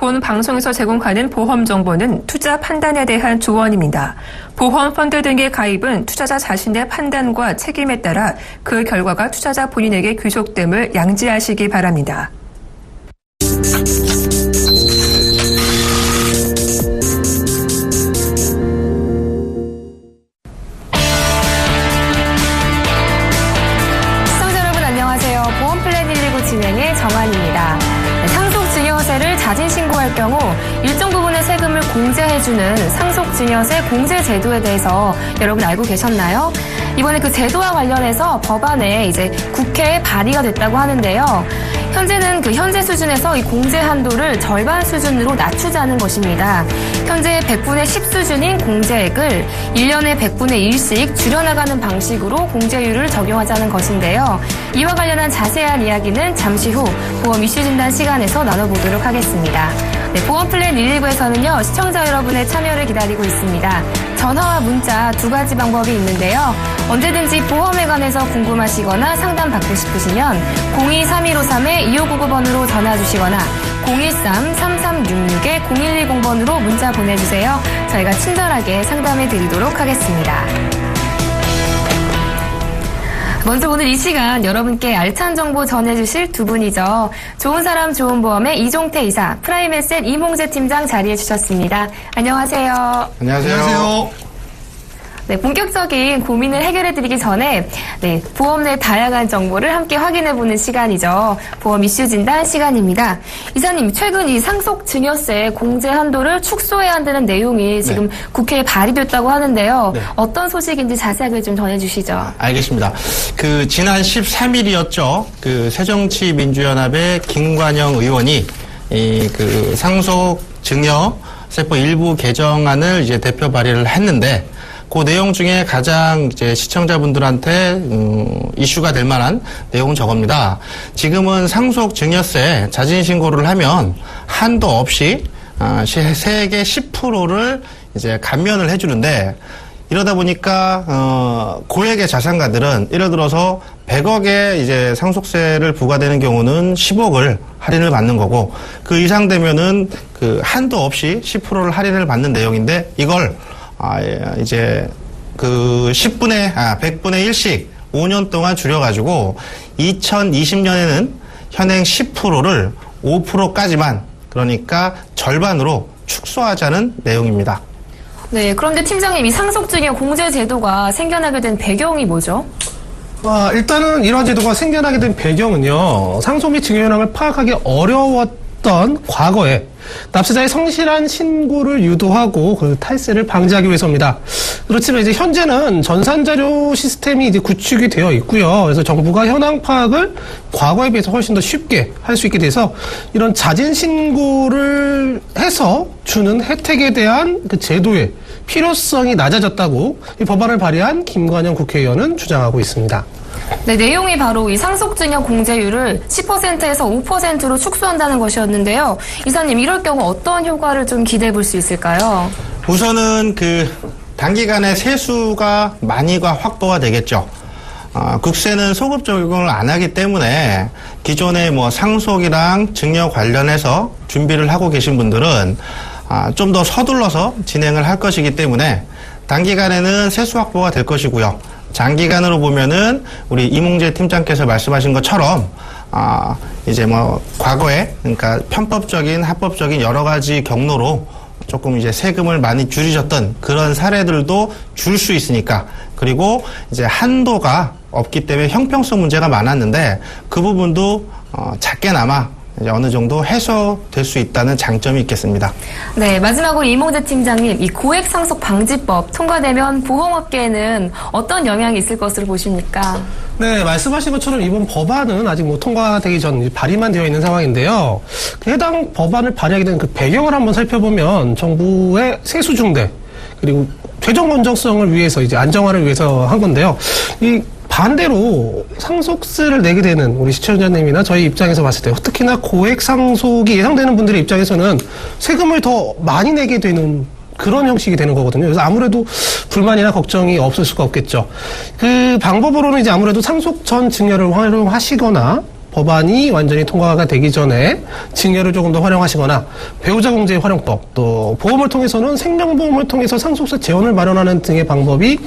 본 방송에서 제공하는 보험 정보는 투자 판단에 대한 조언입니다. 보험 펀드 등의 가입은 투자자 자신의 판단과 책임에 따라 그 결과가 투자자 본인에게 귀속됨을 양지하시기 바랍니다. 진행의 정한입니다. 상속증여세를 자진신고할 경우 일정 부분의 세금을 공제해주는 상속증여세 공제제도에 대해서 여러분 알고 계셨나요? 이번에 그 제도와 관련해서 법안에 이제 국회에 발의가 됐다고 하는데요. 현재는 그 현재 수준에서 이 공제 한도를 절반 수준으로 낮추자는 것입니다. 현재 100분의 10 수준인 공제액을 1년에 100분의 1씩 줄여나가는 방식으로 공제율을 적용하자는 것인데요. 이와 관련한 자세한 이야기는 잠시 후 보험 이슈 진단 시간에서 나눠보도록 하겠습니다. 네, 보험 플랜 119에서는요, 시청자 여러분의 참여를 기다리고 있습니다. 전화와 문자 두 가지 방법이 있는데요. 언제든지 보험에 관해서 궁금하시거나 상담 받고 싶으시면 02-3153-2599번으로 전화 주시거나 013-3366-0110번으로 문자 보내주세요. 저희가 친절하게 상담해 드리도록 하겠습니다. 먼저 오늘 이 시간 여러분께 알찬 정보 전해주실 두 분이죠. 좋은 사람 좋은 보험의 이종태 이사, 프라임에셋 이몽재 팀장 자리해 주셨습니다. 안녕하세요. 안녕하세요. 네, 본격적인 고민을 해결해드리기 전에 보험 내 다양한 정보를 함께 확인해보는 시간이죠. 보험 이슈 진단 시간입니다. 이사님, 최근 이 상속증여세 공제 한도를 축소해야 한다는 내용이 지금 국회에 발의됐다고 하는데요. 어떤 소식인지 자세하게 좀 전해주시죠. 알겠습니다. 지난 13일이었죠. 새정치민주연합의 김관영 의원이 상속증여세법 일부 개정안을 이제 대표 발의를 했는데, 그 내용 중에 가장 이제 시청자분들한테 이슈가 될 만한 내용은 저겁니다. 지금은 상속증여세 자진신고를 하면 한도 없이 세액의 10%를 이제 감면을 해주는데, 이러다 보니까 고액의 자산가들은 예를 들어서 100억의 이제 상속세를 부과되는 경우는 10억을 할인을 받는 거고, 그 이상 되면은 한도 없이 10%를 할인을 받는 내용인데, 이걸 이제 100분의 1씩 5년 동안 줄여가지고 2020년에는 현행 10%를 5%까지만, 그러니까 절반으로 축소하자는 내용입니다. 네, 그런데 팀장님, 이 상속증여 공제 제도가 생겨나게 된 배경이 뭐죠? 일단은 이러한 제도가 생겨나게 된 배경은요, 상속 및 증여 현황을 파악하기 어려웠던 과거에 납세자의 성실한 신고를 유도하고 그 탈세를 방지하기 위해서입니다. 그렇지만 이제 현재는 전산자료 시스템이 이제 구축이 되어 있고요. 그래서 정부가 현황 파악을 과거에 비해서 훨씬 더 쉽게 할 수 있게 돼서 이런 자진 신고를 해서 주는 혜택에 대한 그 제도의 필요성이 낮아졌다고 이 법안을 발의한 김관영 국회의원은 주장하고 있습니다. 네, 내용이 바로 이 상속증여 공제율을 10%에서 5%로 축소한다는 것이었는데요. 이사님, 이럴 경우 어떤 효과를 좀 기대해 볼 수 있을까요? 우선은 단기간에 세수가 많이가 확보가 되겠죠. 국세는 소급 적용을 안 하기 때문에 기존의 상속이랑 증여 관련해서 준비를 하고 계신 분들은 좀 더 서둘러서 진행을 할 것이기 때문에 단기간에는 세수 확보가 될 것이고요. 장기간으로 보면은 우리 이몽재 팀장께서 말씀하신 것처럼 이제 과거에 그러니까 편법적인 합법적인 여러 가지 경로로 조금 이제 세금을 많이 줄이셨던 그런 사례들도 줄 수 있으니까, 그리고 이제 한도가 없기 때문에 형평성 문제가 많았는데 그 부분도 작게나마 이제 어느 정도 해소될 수 있다는 장점이 있겠습니다. 네, 마지막으로 이몽재 팀장님, 이 고액 상속 방지법 통과되면 보험업계에는 어떤 영향이 있을 것으로 보십니까? 네, 말씀하신 것처럼 이번 법안은 아직 통과되기 전 발의만 되어 있는 상황인데요. 해당 법안을 발의하게 된 그 배경을 한번 살펴보면 정부의 세수 중대, 그리고 재정 건전성을 위해서 이제 안정화를 위해서 한 건데요. 이 반대로 상속세를 내게 되는 우리 시청자님이나 저희 입장에서 봤을 때, 특히나 고액 상속이 예상되는 분들의 입장에서는 세금을 더 많이 내게 되는 그런 형식이 되는 거거든요. 그래서 아무래도 불만이나 걱정이 없을 수가 없겠죠. 그 방법으로는 이제 아무래도 상속 전 증여를 활용하시거나 법안이 완전히 통과가 되기 전에 징계를 조금 더 활용하시거나 배우자 공제 활용법, 또 보험을 통해서는 생명보험을 통해서 상속세 재원을 마련하는 등의 방법이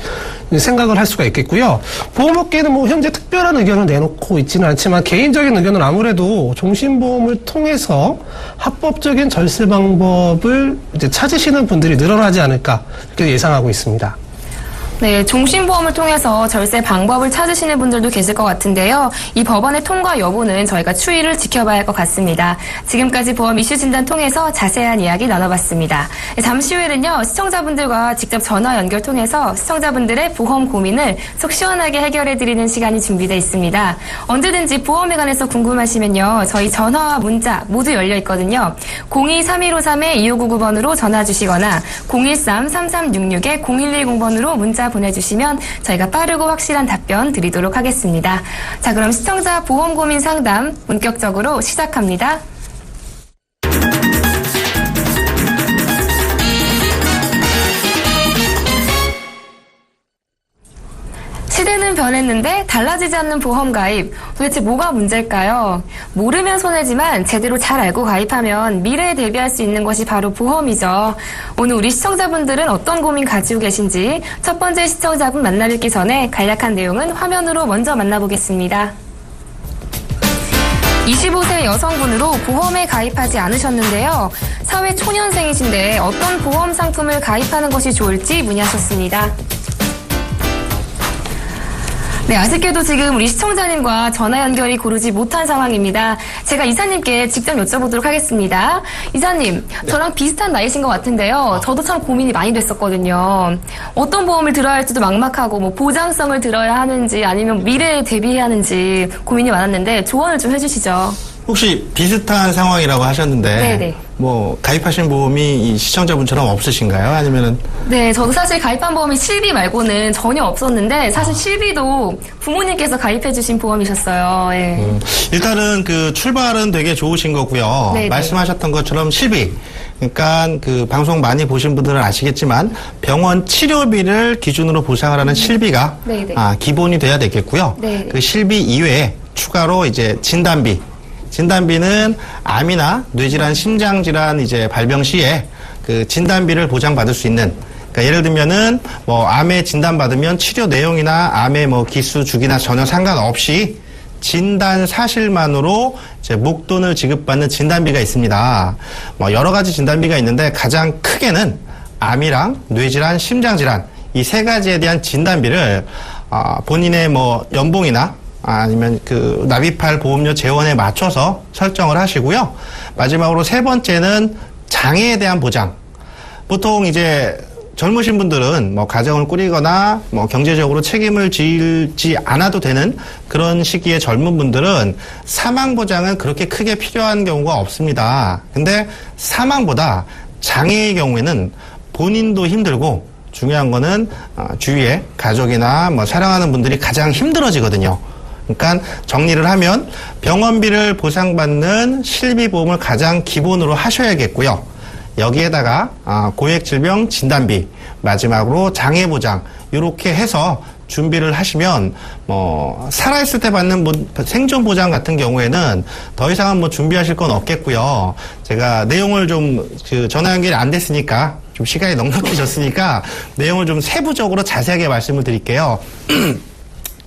생각을 할 수가 있겠고요. 보험업계는 뭐 현재 특별한 의견을 내놓고 있지는 않지만 개인적인 의견은 아무래도 종신보험을 통해서 합법적인 절세 방법을 이제 찾으시는 분들이 늘어나지 않을까 이렇게 예상하고 있습니다. 네, 종신보험을 통해서 절세 방법을 찾으시는 분들도 계실 것 같은데요. 이 법안의 통과 여부는 저희가 추이를 지켜봐야 할 것 같습니다. 지금까지 보험 이슈 진단 통해서 자세한 이야기 나눠봤습니다. 잠시 후에는요, 시청자분들과 직접 전화 연결 통해서 시청자분들의 보험 고민을 속 시원하게 해결해드리는 시간이 준비되어 있습니다. 언제든지 보험에 관해서 궁금하시면요, 저희 전화와 문자 모두 열려 있거든요. 02-3153-2599번으로 전화 주시거나 013-3366-0110번으로 문자 보내주시면 저희가 빠르고 확실한 답변 드리도록 하겠습니다. 자, 그럼 시청자 보험 고민 상담 본격적으로 시작합니다. 시대는 변했는데 달라지지 않는 보험 가입. 도대체 뭐가 문제일까요? 모르면 손해지만 제대로 잘 알고 가입하면 미래에 대비할 수 있는 것이 바로 보험이죠. 오늘 우리 시청자분들은 어떤 고민 가지고 계신지 첫 번째 시청자분 만나뵙기 전에 간략한 내용은 화면으로 먼저 만나보겠습니다. 25세 여성분으로 보험에 가입하지 않으셨는데요. 사회 초년생이신데 어떤 보험 상품을 가입하는 것이 좋을지 문의하셨습니다. 네, 아쉽게도 지금 우리 시청자님과 전화 연결이 고르지 못한 상황입니다. 제가 이사님께 직접 여쭤보도록 하겠습니다. 이사님, 저랑 비슷한 나이신 것 같은데요. 저도 참 고민이 많이 됐었거든요. 어떤 보험을 들어야 할지도 막막하고, 뭐 보장성을 들어야 하는지 아니면 미래에 대비해야 하는지 고민이 많았는데 조언을 좀 해주시죠. 혹시 비슷한 상황이라고 하셨는데 네네. 뭐 가입하신 보험이 이 시청자분처럼 없으신가요? 아니면은 네, 저도 사실 가입한 보험이 실비 말고는 전혀 없었는데 사실 실비도 부모님께서 가입해주신 보험이셨어요. 네. 일단은 그 출발은 되게 좋으신 거고요. 네네. 말씀하셨던 것처럼 실비. 그러니까 그 방송 많이 보신 분들은 아시겠지만 병원 치료비를 기준으로 보상을 하는 실비가 네네. 기본이 돼야 되겠고요. 네네. 그 실비 이외에 추가로 이제 진단비. 진단비는 암이나 뇌질환, 심장질환 이제 발병 시에 그 진단비를 보장받을 수 있는. 그러니까 예를 들면은 뭐 암에 진단받으면 치료 내용이나 암의 뭐 기수, 주기나 전혀 상관없이 진단 사실만으로 이제 목돈을 지급받는 진단비가 있습니다. 뭐 여러 가지 진단비가 있는데 가장 크게는 암이랑 뇌질환, 심장질환 이 세 가지에 대한 진단비를 본인의 뭐 연봉이나 아니면 그 납입할 보험료 재원에 맞춰서 설정을 하시고요. 마지막으로 세 번째는 장애에 대한 보장. 보통 이제 젊으신 분들은 뭐 가정을 꾸리거나 뭐 경제적으로 책임을 지지 않아도 되는 그런 시기에 젊은 분들은 사망 보장은 그렇게 크게 필요한 경우가 없습니다. 근데 사망보다 장애의 경우에는 본인도 힘들고 중요한 거는 주위에 가족이나 뭐 사랑하는 분들이 가장 힘들어지거든요. 그러니까 정리를 하면 병원비를 보상받는 실비보험을 가장 기본으로 하셔야겠고요. 여기에다가 고액질병 진단비, 마지막으로 장애보장 이렇게 해서 준비를 하시면 뭐 살아있을 때 받는 생존보장 같은 경우에는 더 이상은 뭐 준비하실 건 없겠고요. 제가 내용을 좀 전화 연결이 안 됐으니까 좀 시간이 넉넉해졌으니까 내용을 좀 세부적으로 자세하게 말씀을 드릴게요.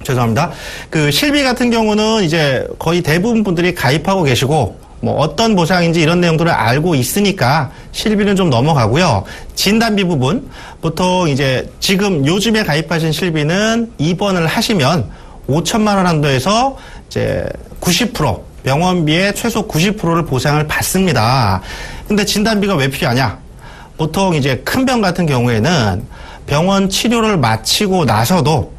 죄송합니다. 그 실비 같은 경우는 이제 거의 대부분 분들이 가입하고 계시고 뭐 어떤 보상인지 이런 내용들을 알고 있으니까 실비는 좀 넘어가고요. 진단비 부분 보통 이제 지금 요즘에 가입하신 실비는 입원을 하시면 5천만 원 한도에서 이제 90% 병원비의 최소 90%를 보상을 받습니다. 근데 진단비가 왜 필요하냐? 보통 이제 큰 병 같은 경우에는 병원 치료를 마치고 나서도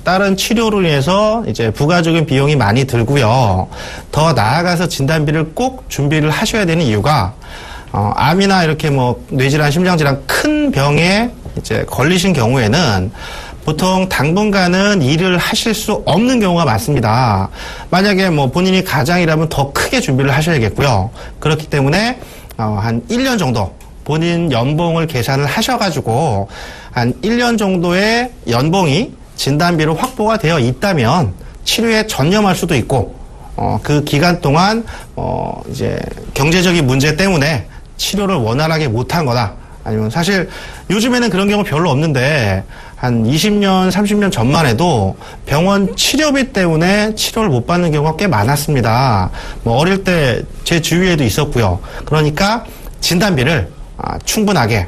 다른 치료를 위해서 이제 부가적인 비용이 많이 들고요. 더 나아가서 진단비를 꼭 준비를 하셔야 되는 이유가 암이나 이렇게 뭐 뇌질환, 심장질환 큰 병에 이제 걸리신 경우에는 보통 당분간은 일을 하실 수 없는 경우가 많습니다. 만약에 뭐 본인이 가장이라면 더 크게 준비를 하셔야겠고요. 그렇기 때문에 한 1년 정도 본인 연봉을 계산을 하셔가지고 한 1년 정도의 연봉이 진단비로 확보가 되어 있다면 치료에 전념할 수도 있고 그 기간 동안 이제 경제적인 문제 때문에 치료를 원활하게 못한 거나 아니면 사실 요즘에는 그런 경우 별로 없는데 한 20년, 30년 전만 해도 병원 치료비 때문에 치료를 못 받는 경우가 꽤 많았습니다. 뭐 어릴 때 제 주위에도 있었고요. 그러니까 진단비를 충분하게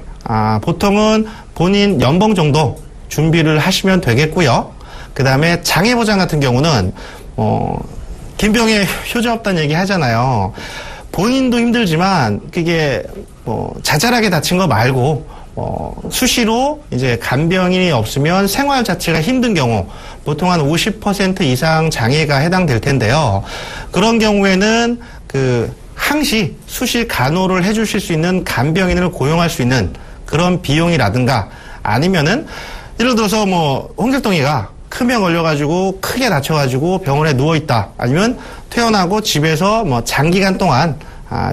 보통은 본인 연봉 정도 준비를 하시면 되겠고요. 그 다음에 장애보장 같은 경우는 김병에 효자 없다는 얘기 하잖아요. 본인도 힘들지만 그게 자잘하게 다친 거 말고 수시로 이제 간병인이 없으면 생활 자체가 힘든 경우 보통 한 50% 이상 장애가 해당될 텐데요. 그런 경우에는 항시 수시 간호를 해주실 수 있는 간병인을 고용할 수 있는 그런 비용이라든가 아니면은 예를 들어서 홍길동이가 큰 병 걸려가지고 크게 다쳐가지고 병원에 누워있다. 아니면 퇴원하고 집에서 장기간 동안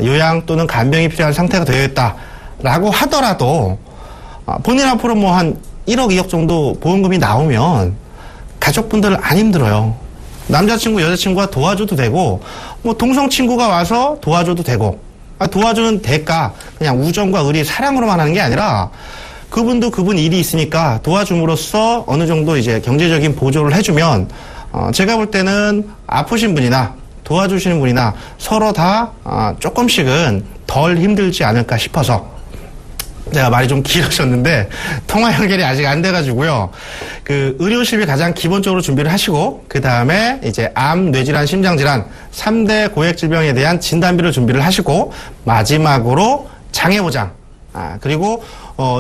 요양 또는 간병이 필요한 상태가 되어 있다라고 하더라도 본인 앞으로 한 1억, 2억 정도 보험금이 나오면 가족분들 안 힘들어요. 남자친구, 여자친구가 도와줘도 되고 동성 친구가 와서 도와줘도 되고 도와주는 대가 그냥 우정과 의리, 사랑으로만 하는 게 아니라 그분도 그분 일이 있으니까 도와줌으로써 어느 정도 이제 경제적인 보조를 해주면 제가 볼 때는 아프신 분이나 도와주시는 분이나 서로 다 조금씩은 덜 힘들지 않을까 싶어서 제가 말이 좀 길어졌는데 통화 연결이 아직 안 돼가지고요. 의료실비 가장 기본적으로 준비를 하시고 그 다음에 이제 암, 뇌질환, 심장질환 3대 고액질병에 대한 진단비를 준비를 하시고 마지막으로 장애보장 그리고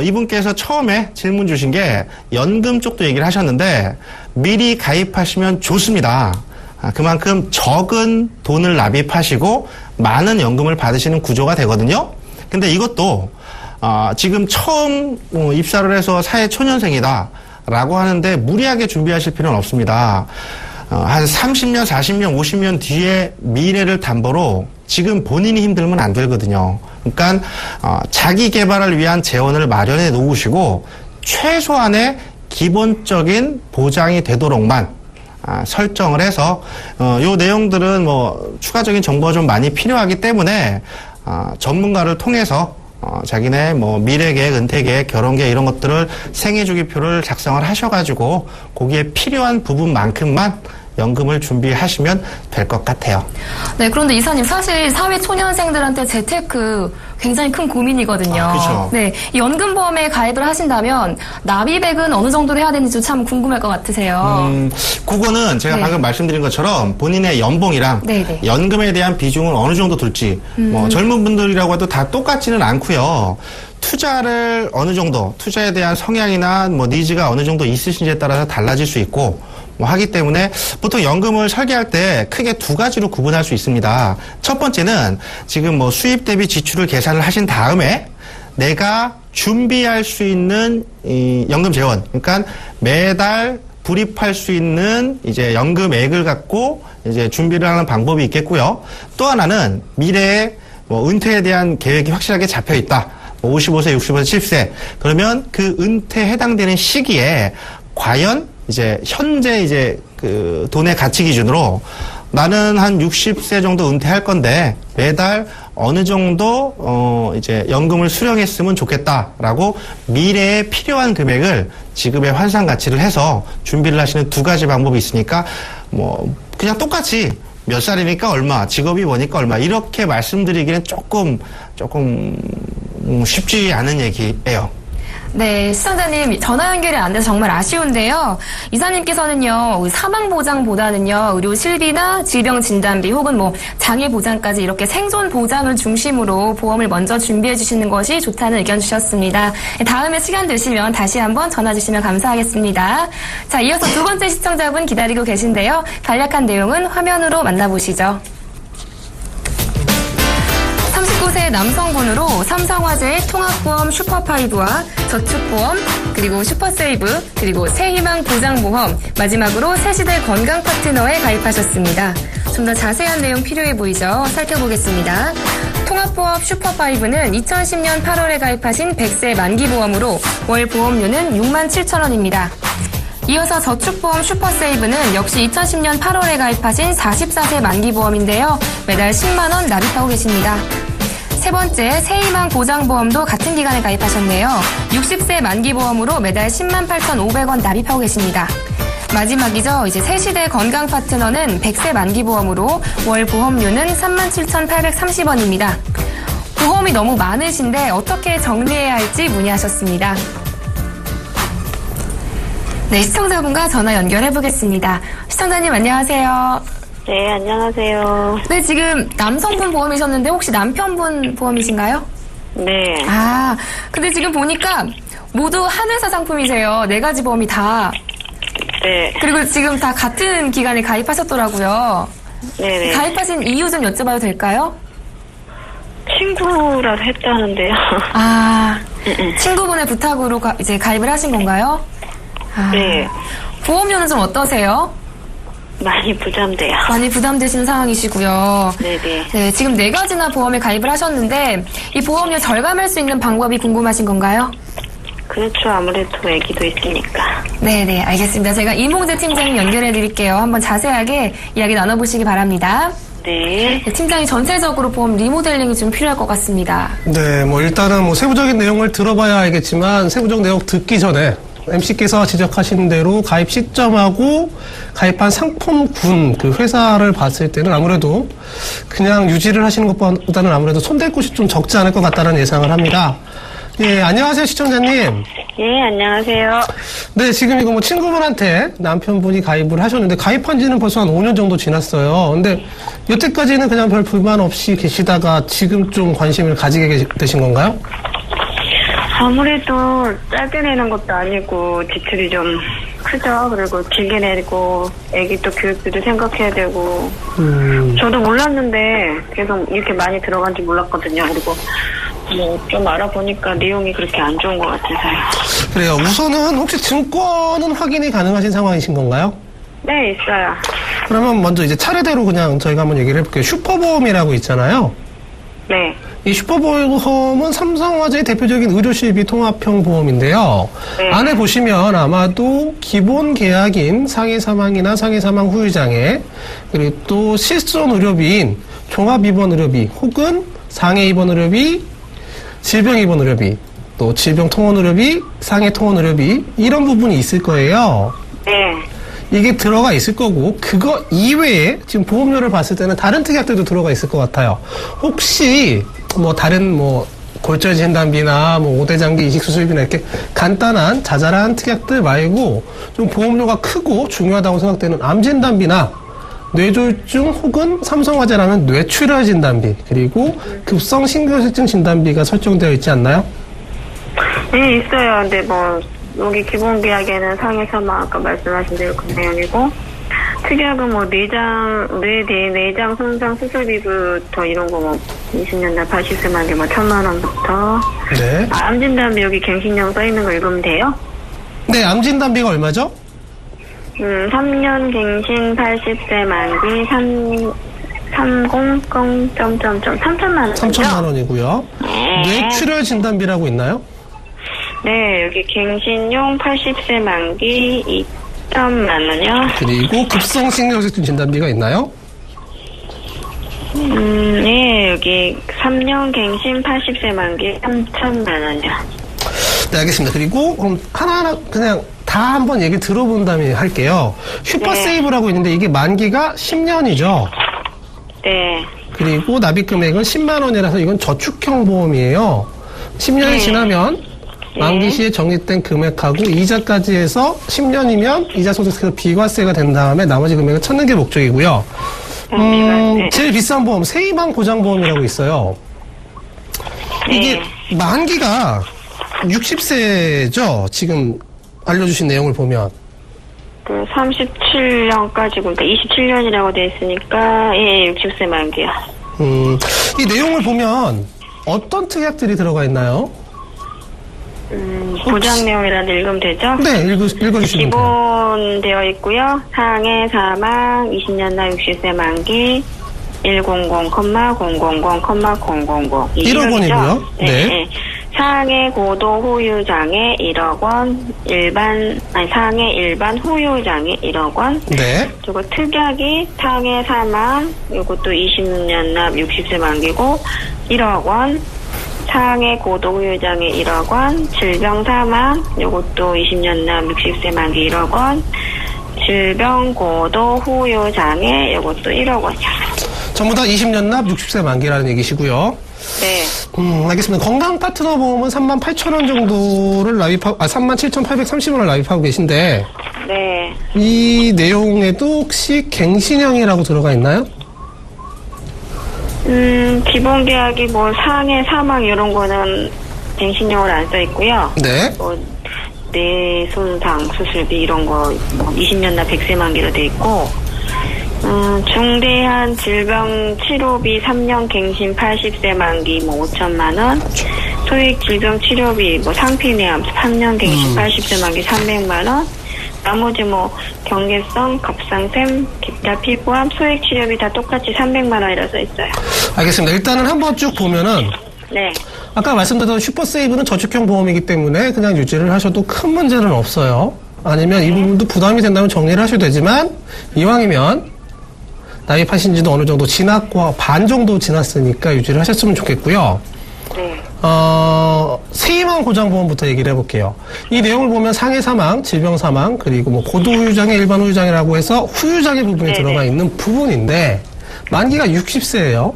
이분께서 처음에 질문 주신 게 연금 쪽도 얘기를 하셨는데 미리 가입하시면 좋습니다. 그만큼 적은 돈을 납입하시고 많은 연금을 받으시는 구조가 되거든요. 근데 이것도 지금 처음 입사를 해서 사회초년생이다 라고 하는데 무리하게 준비하실 필요는 없습니다. 한 30년, 40년, 50년 뒤에 미래를 담보로 지금 본인이 힘들면 안 되거든요. 그러니까 자기 개발을 위한 재원을 마련해 놓으시고 최소한의 기본적인 보장이 되도록만 설정을 해서 요 내용들은 추가적인 정보가 좀 많이 필요하기 때문에 전문가를 통해서 자기네 미래 계획, 은퇴 계획, 결혼 계획 이런 것들을 생애 주기표를 작성을 하셔가지고 거기에 필요한 부분만큼만 연금을 준비하시면 될 것 같아요. 네, 그런데 이사님 사실 사회 초년생들한테 재테크 굉장히 큰 고민이거든요. 그렇죠. 네, 이 연금보험에 가입을 하신다면 납입액은 어느 정도로 해야 되는지 참 궁금할 것 같으세요. 그거는 제가 방금 말씀드린 것처럼 본인의 연봉이랑 네네. 연금에 대한 비중을 어느 정도 둘지 젊은 분들이라고 해도 다 똑같지는 않고요. 투자를 어느 정도, 투자에 대한 성향이나 니즈가 어느 정도 있으신지에 따라서 달라질 수 있고 하기 때문에 보통 연금을 설계할 때 크게 두 가지로 구분할 수 있습니다. 첫 번째는 지금 수입 대비 지출을 계산을 하신 다음에 내가 준비할 수 있는 이 연금 재원, 그러니까 매달 불입할 수 있는 이제 연금액을 갖고 이제 준비를 하는 방법이 있겠고요. 또 하나는 미래에 은퇴에 대한 계획이 확실하게 잡혀 있다. 55세, 60세, 70세. 그러면 그 은퇴에 해당되는 시기에 과연 이제 현재 이제 돈의 가치 기준으로 나는 한 60세 정도 은퇴할 건데 매달 어느 정도 이제 연금을 수령했으면 좋겠다라고 미래에 필요한 금액을 지금의 환산 가치를 해서 준비를 하시는 두 가지 방법이 있으니까 그냥 똑같이 몇 살이니까 얼마, 직업이 뭐니까 얼마 이렇게 말씀드리기는 조금 쉽지 않은 얘기예요. 네, 시청자님 전화 연결이 안 돼서 정말 아쉬운데요. 이사님께서는요, 사망보장보다는요, 의료 실비나 질병 진단비 혹은 장애 보장까지 이렇게 생존 보장을 중심으로 보험을 먼저 준비해 주시는 것이 좋다는 의견 주셨습니다. 다음에 시간 되시면 다시 한번 전화 주시면 감사하겠습니다. 자, 이어서 두 번째 시청자분 기다리고 계신데요. 간략한 내용은 화면으로 만나보시죠. 39세 남성분으로 삼성화재의 통합보험 슈퍼파이브와 저축보험, 그리고 슈퍼세이브, 그리고 새희망 보장보험, 마지막으로 새시대 건강파트너에 가입하셨습니다. 좀 더 자세한 내용 필요해 보이죠? 살펴보겠습니다. 통합보험 슈퍼파이브는 2010년 8월에 가입하신 100세 만기보험으로 월 보험료는 67,000원입니다. 이어서 저축보험 슈퍼세이브는 역시 2010년 8월에 가입하신 44세 만기보험인데요. 매달 10만 원 납입하고 계십니다. 세 번째, 새희망 보장보험도 같은 기간에 가입하셨네요. 60세 만기보험으로 매달 10만 8,500원 납입하고 계십니다. 마지막이죠. 이제 새시대 건강파트너는 100세 만기보험으로 월 보험료는 37,830원입니다. 보험이 너무 많으신데 어떻게 정리해야 할지 문의하셨습니다. 네, 시청자분과 전화 연결해 보겠습니다. 시청자님 안녕하세요. 네, 안녕하세요. 네, 지금 남성분 보험이셨는데 혹시 남편분 보험이신가요? 네. 아, 근데 지금 보니까 모두 한 회사 상품이세요. 4가지 보험이 다. 네. 그리고 지금 다 같은 기간에 가입하셨더라고요. 네네. 가입하신 이유 좀 여쭤봐도 될까요? 친구라도 했다는데요. 아, 친구분의 부탁으로 이제 가입을 하신 건가요? 아, 네. 보험료는 좀 어떠세요? 많이 부담돼요. 많이 부담되시는 상황이시고요. 네네. 네, 지금 4가지나 보험에 가입을 하셨는데 이 보험료 절감할 수 있는 방법이 궁금하신 건가요? 그렇죠. 아무래도 애기도 있으니까. 네네, 알겠습니다. 제가 이몽재 팀장님 연결해 드릴게요. 한번 자세하게 이야기 나눠보시기 바랍니다. 네. 네, 팀장이 전체적으로 보험 리모델링이 좀 필요할 것 같습니다. 네, 뭐 일단은 뭐 세부적인 내용을 들어봐야 알겠지만 세부적 내용 듣기 전에 MC께서 지적하신 대로 가입 시점하고 가입한 상품군 그 회사를 봤을 때는 아무래도 그냥 유지를 하시는 것보다는 아무래도 손댈 곳이 좀 적지 않을 것 같다는 예상을 합니다. 예, 안녕하세요, 시청자님. 예, 안녕하세요. 네, 지금 이거 뭐 친구분한테 남편분이 가입을 하셨는데 가입한 지는 벌써 한 5년 정도 지났어요. 근데 여태까지는 그냥 별 불만 없이 계시다가 지금 좀 관심을 가지게 되신 건가요? 아무래도 짧게 내는 것도 아니고 지출이 좀 크죠. 그리고 길게 내고 애기 또 교육비도 생각해야 되고. 저도 몰랐는데 계속 이렇게 많이 들어간지 몰랐거든요. 그리고 뭐 좀 알아보니까 내용이 그렇게 안 좋은 것 같아서요. 그래요. 우선은 혹시 증권은 확인이 가능하신 상황이신 건가요? 네, 있어요. 그러면 먼저 이제 차례대로 그냥 저희가 한번 얘기를 해볼게요. 슈퍼보험이라고 있잖아요. 네. 이 슈퍼보험은 삼성화재의 대표적인 의료실비 통합형 보험인데요. 네. 안에 보시면 아마도 기본 계약인 상해 사망이나 상해 사망 후유 장애, 그리고 또 실손 의료비인 종합 입원 의료비 혹은 상해 입원 의료비, 질병 입원 의료비, 또 질병 통원 의료비, 상해 통원 의료비 이런 부분이 있을 거예요. 네. 이게 들어가 있을 거고 그거 이외에 지금 보험료를 봤을 때는 다른 특약들도 들어가 있을 것 같아요. 혹시 뭐 다른 뭐 골절 진단비나 뭐 오대장기 이식 수술비나 이렇게 간단한 자잘한 특약들 말고 좀 보험료가 크고 중요하다고 생각되는 암 진단비나 뇌졸중 혹은 삼성화재라면 뇌출혈 진단비 그리고 급성 신경쇠증 진단비가 설정되어 있지 않나요? 네, 있어요. 근데 뭐 여기 기본 계약에는 상해 사망 아까 말씀하신 대로 그 내용이고 특약은 뭐 내장 손상 수술비부터 이런 거 뭐 20년대 80세만 개 뭐 1,000만 원부터 네. 암 진단비 여기 갱신형 써 있는 거 읽으면 돼요? 네, 암 진단비가 얼마죠? 3년 갱신 80세 만기 3,000,000만 원. 3천만 원이고요. 네. 뇌출혈 진단비라고 있나요? 네, 여기 갱신용 80세 만기 2천만 원이요. 그리고 급성 신경쇠증 진단비가 있나요? 네, 여기 3년 갱신 80세 만기 3천만 원이요. 네, 알겠습니다. 그리고 그럼 하나하나 그냥 다 한번 얘기 들어본 다음에 할게요. 슈퍼세이브라고 있는데 이게 만기가 10년이죠. 네. 그리고 납입 금액은 10만 원이라서 이건 저축형 보험이에요. 10년이 네. 지나면 만기 시에 적립된 금액하고 이자까지 해서 10년이면 이자 소득세가 비과세가 된 다음에 나머지 금액을 찾는 게 목적이고요. 네. 제일 비싼 보험 새희망 보장보험이라고 있어요. 이게 만기가 60세죠. 지금 알려주신 내용을 보면. 그 37년까지, 그러니까 27년이라고 돼 있으니까, 예, 60세 만기요. 이 내용을 보면 어떤 특약들이 들어가 있나요? 보장 내용이라도 읽으면 되죠? 네, 읽어주시면 돼요. 기본 되어 있고요. 상해 사망 20년 나 60세 만기 100,000,000,000. 1억 원이고요. 네. 네. 네. 상해 고도 후유장애 1억 원, 상해 일반 후유장애 1억 원. 네. 그리고 특약이 상해 사망, 이것도 20년 납 60세 만기고 1억 원. 상해 고도 후유장애 1억 원, 질병 사망, 이것도 20년 납 60세 만기 1억 원, 질병 고도 후유장애, 이것도 1억 원이요. 전부 다 20년 납 60세 만기라는 얘기시고요. 네. 알겠습니다. 건강 파트너 보험은 38,000원 정도를 납입하고, 37,830원을 납입하고 계신데, 네. 이 내용에도 혹시 갱신형이라고 들어가 있나요? 기본 계약이 뭐 상해 사망 이런 거는 갱신형으로 안 써 있고요. 네. 뭐 뇌손상 수술비 이런 거 20년 나 100세 만기로 돼 있고, 중대한 질병 치료비 3년 갱신 80세 만기 뭐 5천만 원, 소액 질병 치료비 뭐 상피내암 3년 갱신 80세 만기 300만 원, 나머지 뭐 경계성, 갑상샘, 기타 피부암, 소액 치료비 다 똑같이 300만 원이라 써 있어요. 알겠습니다. 일단은 한번 쭉 보면은, 네. 아까 말씀드렸던 슈퍼세이브는 저축형 보험이기 때문에 그냥 유지를 하셔도 큰 문제는 없어요. 아니면 이 부분도 부담이 된다면 정리를 하셔도 되지만, 이왕이면 납입하신 지도 어느 정도 지났고, 반 정도 지났으니까 유지를 하셨으면 좋겠고요. 네. 세이망 고장보험부터 얘기를 해볼게요. 이 내용을 보면 상해 사망, 질병 사망, 그리고 뭐 고도 후유장애, 일반 후유장애라고 해서 후유장애 부분이 네네. 들어가 있는 부분인데, 만기가 60세예요.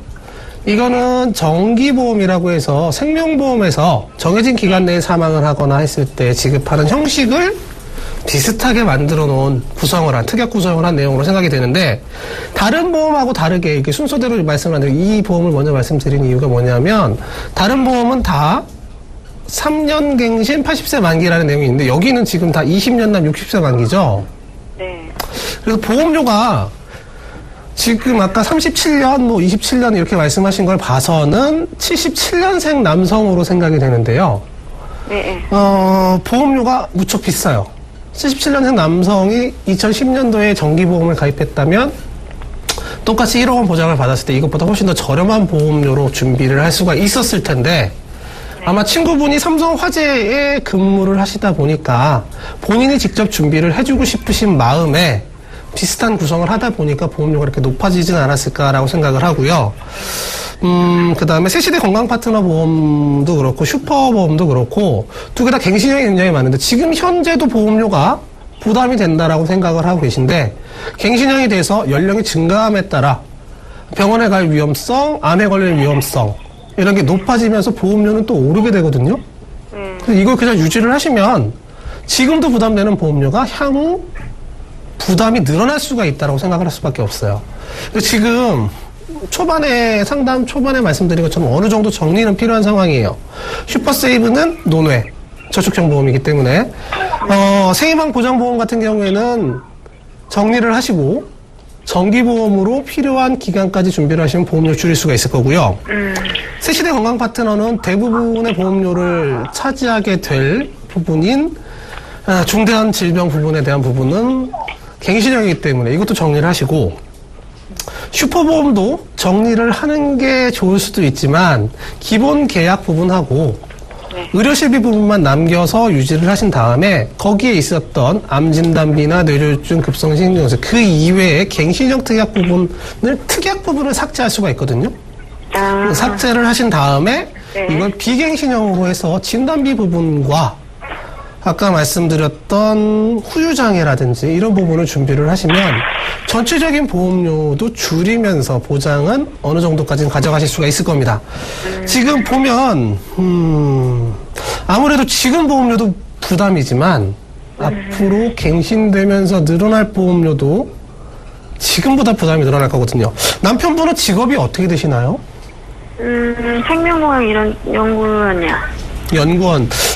이거는 정기보험이라고 해서 생명보험에서 정해진 기간 내에 사망을 하거나 했을 때 지급하는 형식을 비슷하게 만들어 놓은 구성을 한, 특약 구성을 한 내용으로 생각이 되는데, 다른 보험하고 다르게 이렇게 순서대로 말씀을 안 드리고 이 보험을 먼저 말씀드린 이유가 뭐냐면, 다른 보험은 다 3년 갱신 80세 만기라는 내용이 있는데, 여기는 지금 다 20년 납 60세 만기죠? 네. 그래서 보험료가 지금 아까 37년, 뭐 27년 이렇게 말씀하신 걸 봐서는 77년생 남성으로 생각이 되는데요. 네. 보험료가 무척 비싸요. 77년생 남성이 2010년도에 정기보험을 가입했다면 똑같이 1억 원 보장을 받았을 때 이것보다 훨씬 더 저렴한 보험료로 준비를 할 수가 있었을 텐데, 아마 친구분이 삼성화재에 근무를 하시다 보니까 본인이 직접 준비를 해주고 싶으신 마음에 비슷한 구성을 하다 보니까 보험료가 이렇게 높아지진 않았을까라고 생각을 하고요. 그 다음에 새시대 건강 파트너 보험도 그렇고 슈퍼보험도 그렇고 두 개 다 갱신형이 굉장히 많은데, 지금 현재도 보험료가 부담이 된다라고 생각을 하고 계신데, 갱신형이 돼서 연령이 증가함에 따라 병원에 갈 위험성, 암에 걸릴 위험성 이런 게 높아지면서 보험료는 또 오르게 되거든요. 그래서 이걸 그냥 유지를 하시면 지금도 부담되는 보험료가 향후 부담이 늘어날 수가 있다고 생각을 할 수밖에 없어요. 지금 초반에 상담 초반에 말씀드린 것처럼 어느 정도 정리는 필요한 상황이에요. 슈퍼세이브는 논외 저축형 보험이기 때문에 세이망 보장보험 같은 경우에는 정리를 하시고 정기보험으로 필요한 기간까지 준비를 하시면 보험료 줄일 수가 있을 거고요. 새시대 건강 파트너는 대부분의 보험료를 차지하게 될 부분인 중대한 질병 부분에 대한 부분은 갱신형이기 때문에 이것도 정리를 하시고, 슈퍼보험도 정리를 하는 게 좋을 수도 있지만 기본 계약 부분하고 의료실비 부분만 남겨서 유지를 하신 다음에 거기에 있었던 암진단비나 뇌졸중 급성심증증 그 이외에 갱신형 특약 부분을 삭제할 수가 있거든요. 삭제를 하신 다음에 이걸 비갱신형으로 해서 진단비 부분과 아까 말씀드렸던 후유장애라든지 이런 부분을 준비를 하시면 전체적인 보험료도 줄이면서 보장은 어느 정도까지는 가져가실 수가 있을 겁니다. 지금 보면 아무래도 지금 보험료도 부담이지만 앞으로 갱신되면서 늘어날 보험료도 지금보다 부담이 늘어날 거거든요. 남편분은 직업이 어떻게 되시나요? 생명공학 이런 연구원이야.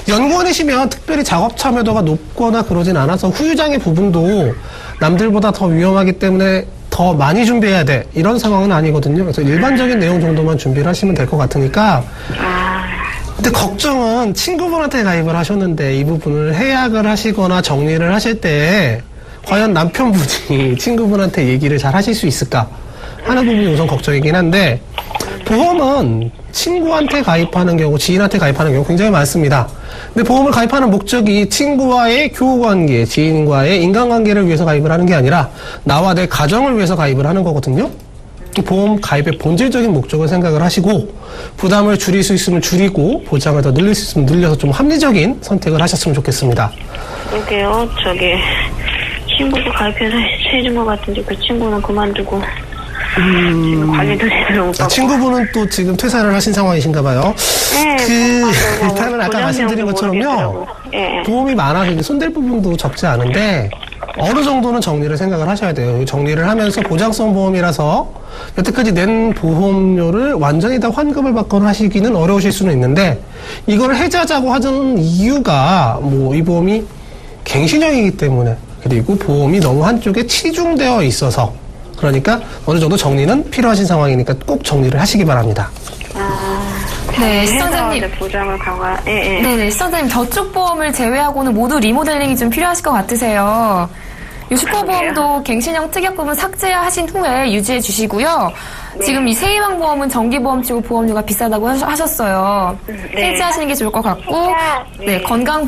연구원이시면 특별히 작업 참여도가 높거나 그러진 않아서 후유장애 부분도 남들보다 더 위험하기 때문에 더 많이 준비해야 돼 이런 상황은 아니거든요. 그래서 일반적인 내용 정도만 준비를 하시면 될 것 같으니까. 근데 걱정은 친구분한테 가입을 하셨는데 이 부분을 해약을 하시거나 정리를 하실 때 과연 남편분이 친구분한테 얘기를 잘 하실 수 있을까 하는 부분이 우선 걱정이긴 한데, 보험은 친구한테 가입하는 경우, 지인한테 가입하는 경우 굉장히 많습니다. 근데 보험을 가입하는 목적이 친구와의 교우관계, 지인과의 인간관계를 위해서 가입을 하는 게 아니라 나와 내 가정을 위해서 가입을 하는 거거든요. 보험 가입의 본질적인 목적을 생각을 하시고 부담을 줄일 수 있으면 줄이고 보장을 더 늘릴 수 있으면 늘려서 좀 합리적인 선택을 하셨으면 좋겠습니다. 그러게요. 친구도 가입해서 해준 것 같은데 그 친구는 그만두고 지금 관리도 제대로 못 받고. 친구분은 또 지금 퇴사를 하신 상황이신가 봐요. 네, 일단은 아까 말씀드린 것처럼요. 네. 보험이 많아서 이제 손댈 부분도 적지 않은데 어느 정도는 정리를 생각을 하셔야 돼요. 정리를 하면서 보장성 보험이라서 여태까지 낸 보험료를 완전히 다 환급을 받거나 하시기는 어려우실 수는 있는데 이걸 해자자고 하는 이유가 뭐 이 보험이 갱신형이기 때문에 그리고 보험이 너무 한쪽에 치중되어 있어서 그러니까 어느 정도 정리는 필요하신 상황이니까 꼭 정리를 하시기 바랍니다. 네, 시청자님. 보장을 강화. 예. 네네, 시청자님 저축 보험을 제외하고는 모두 리모델링이 좀 필요하실 것 같으세요. 이 슈퍼보험도 갱신형 특약부분 삭제하신 후에 유지해 주시고요. 네. 지금 이 세이왕 보험은 정기보험치고 보험료가 비싸다고 하셨어요. 네. 해지하시는 게 좋을 것 같고, 네, 건강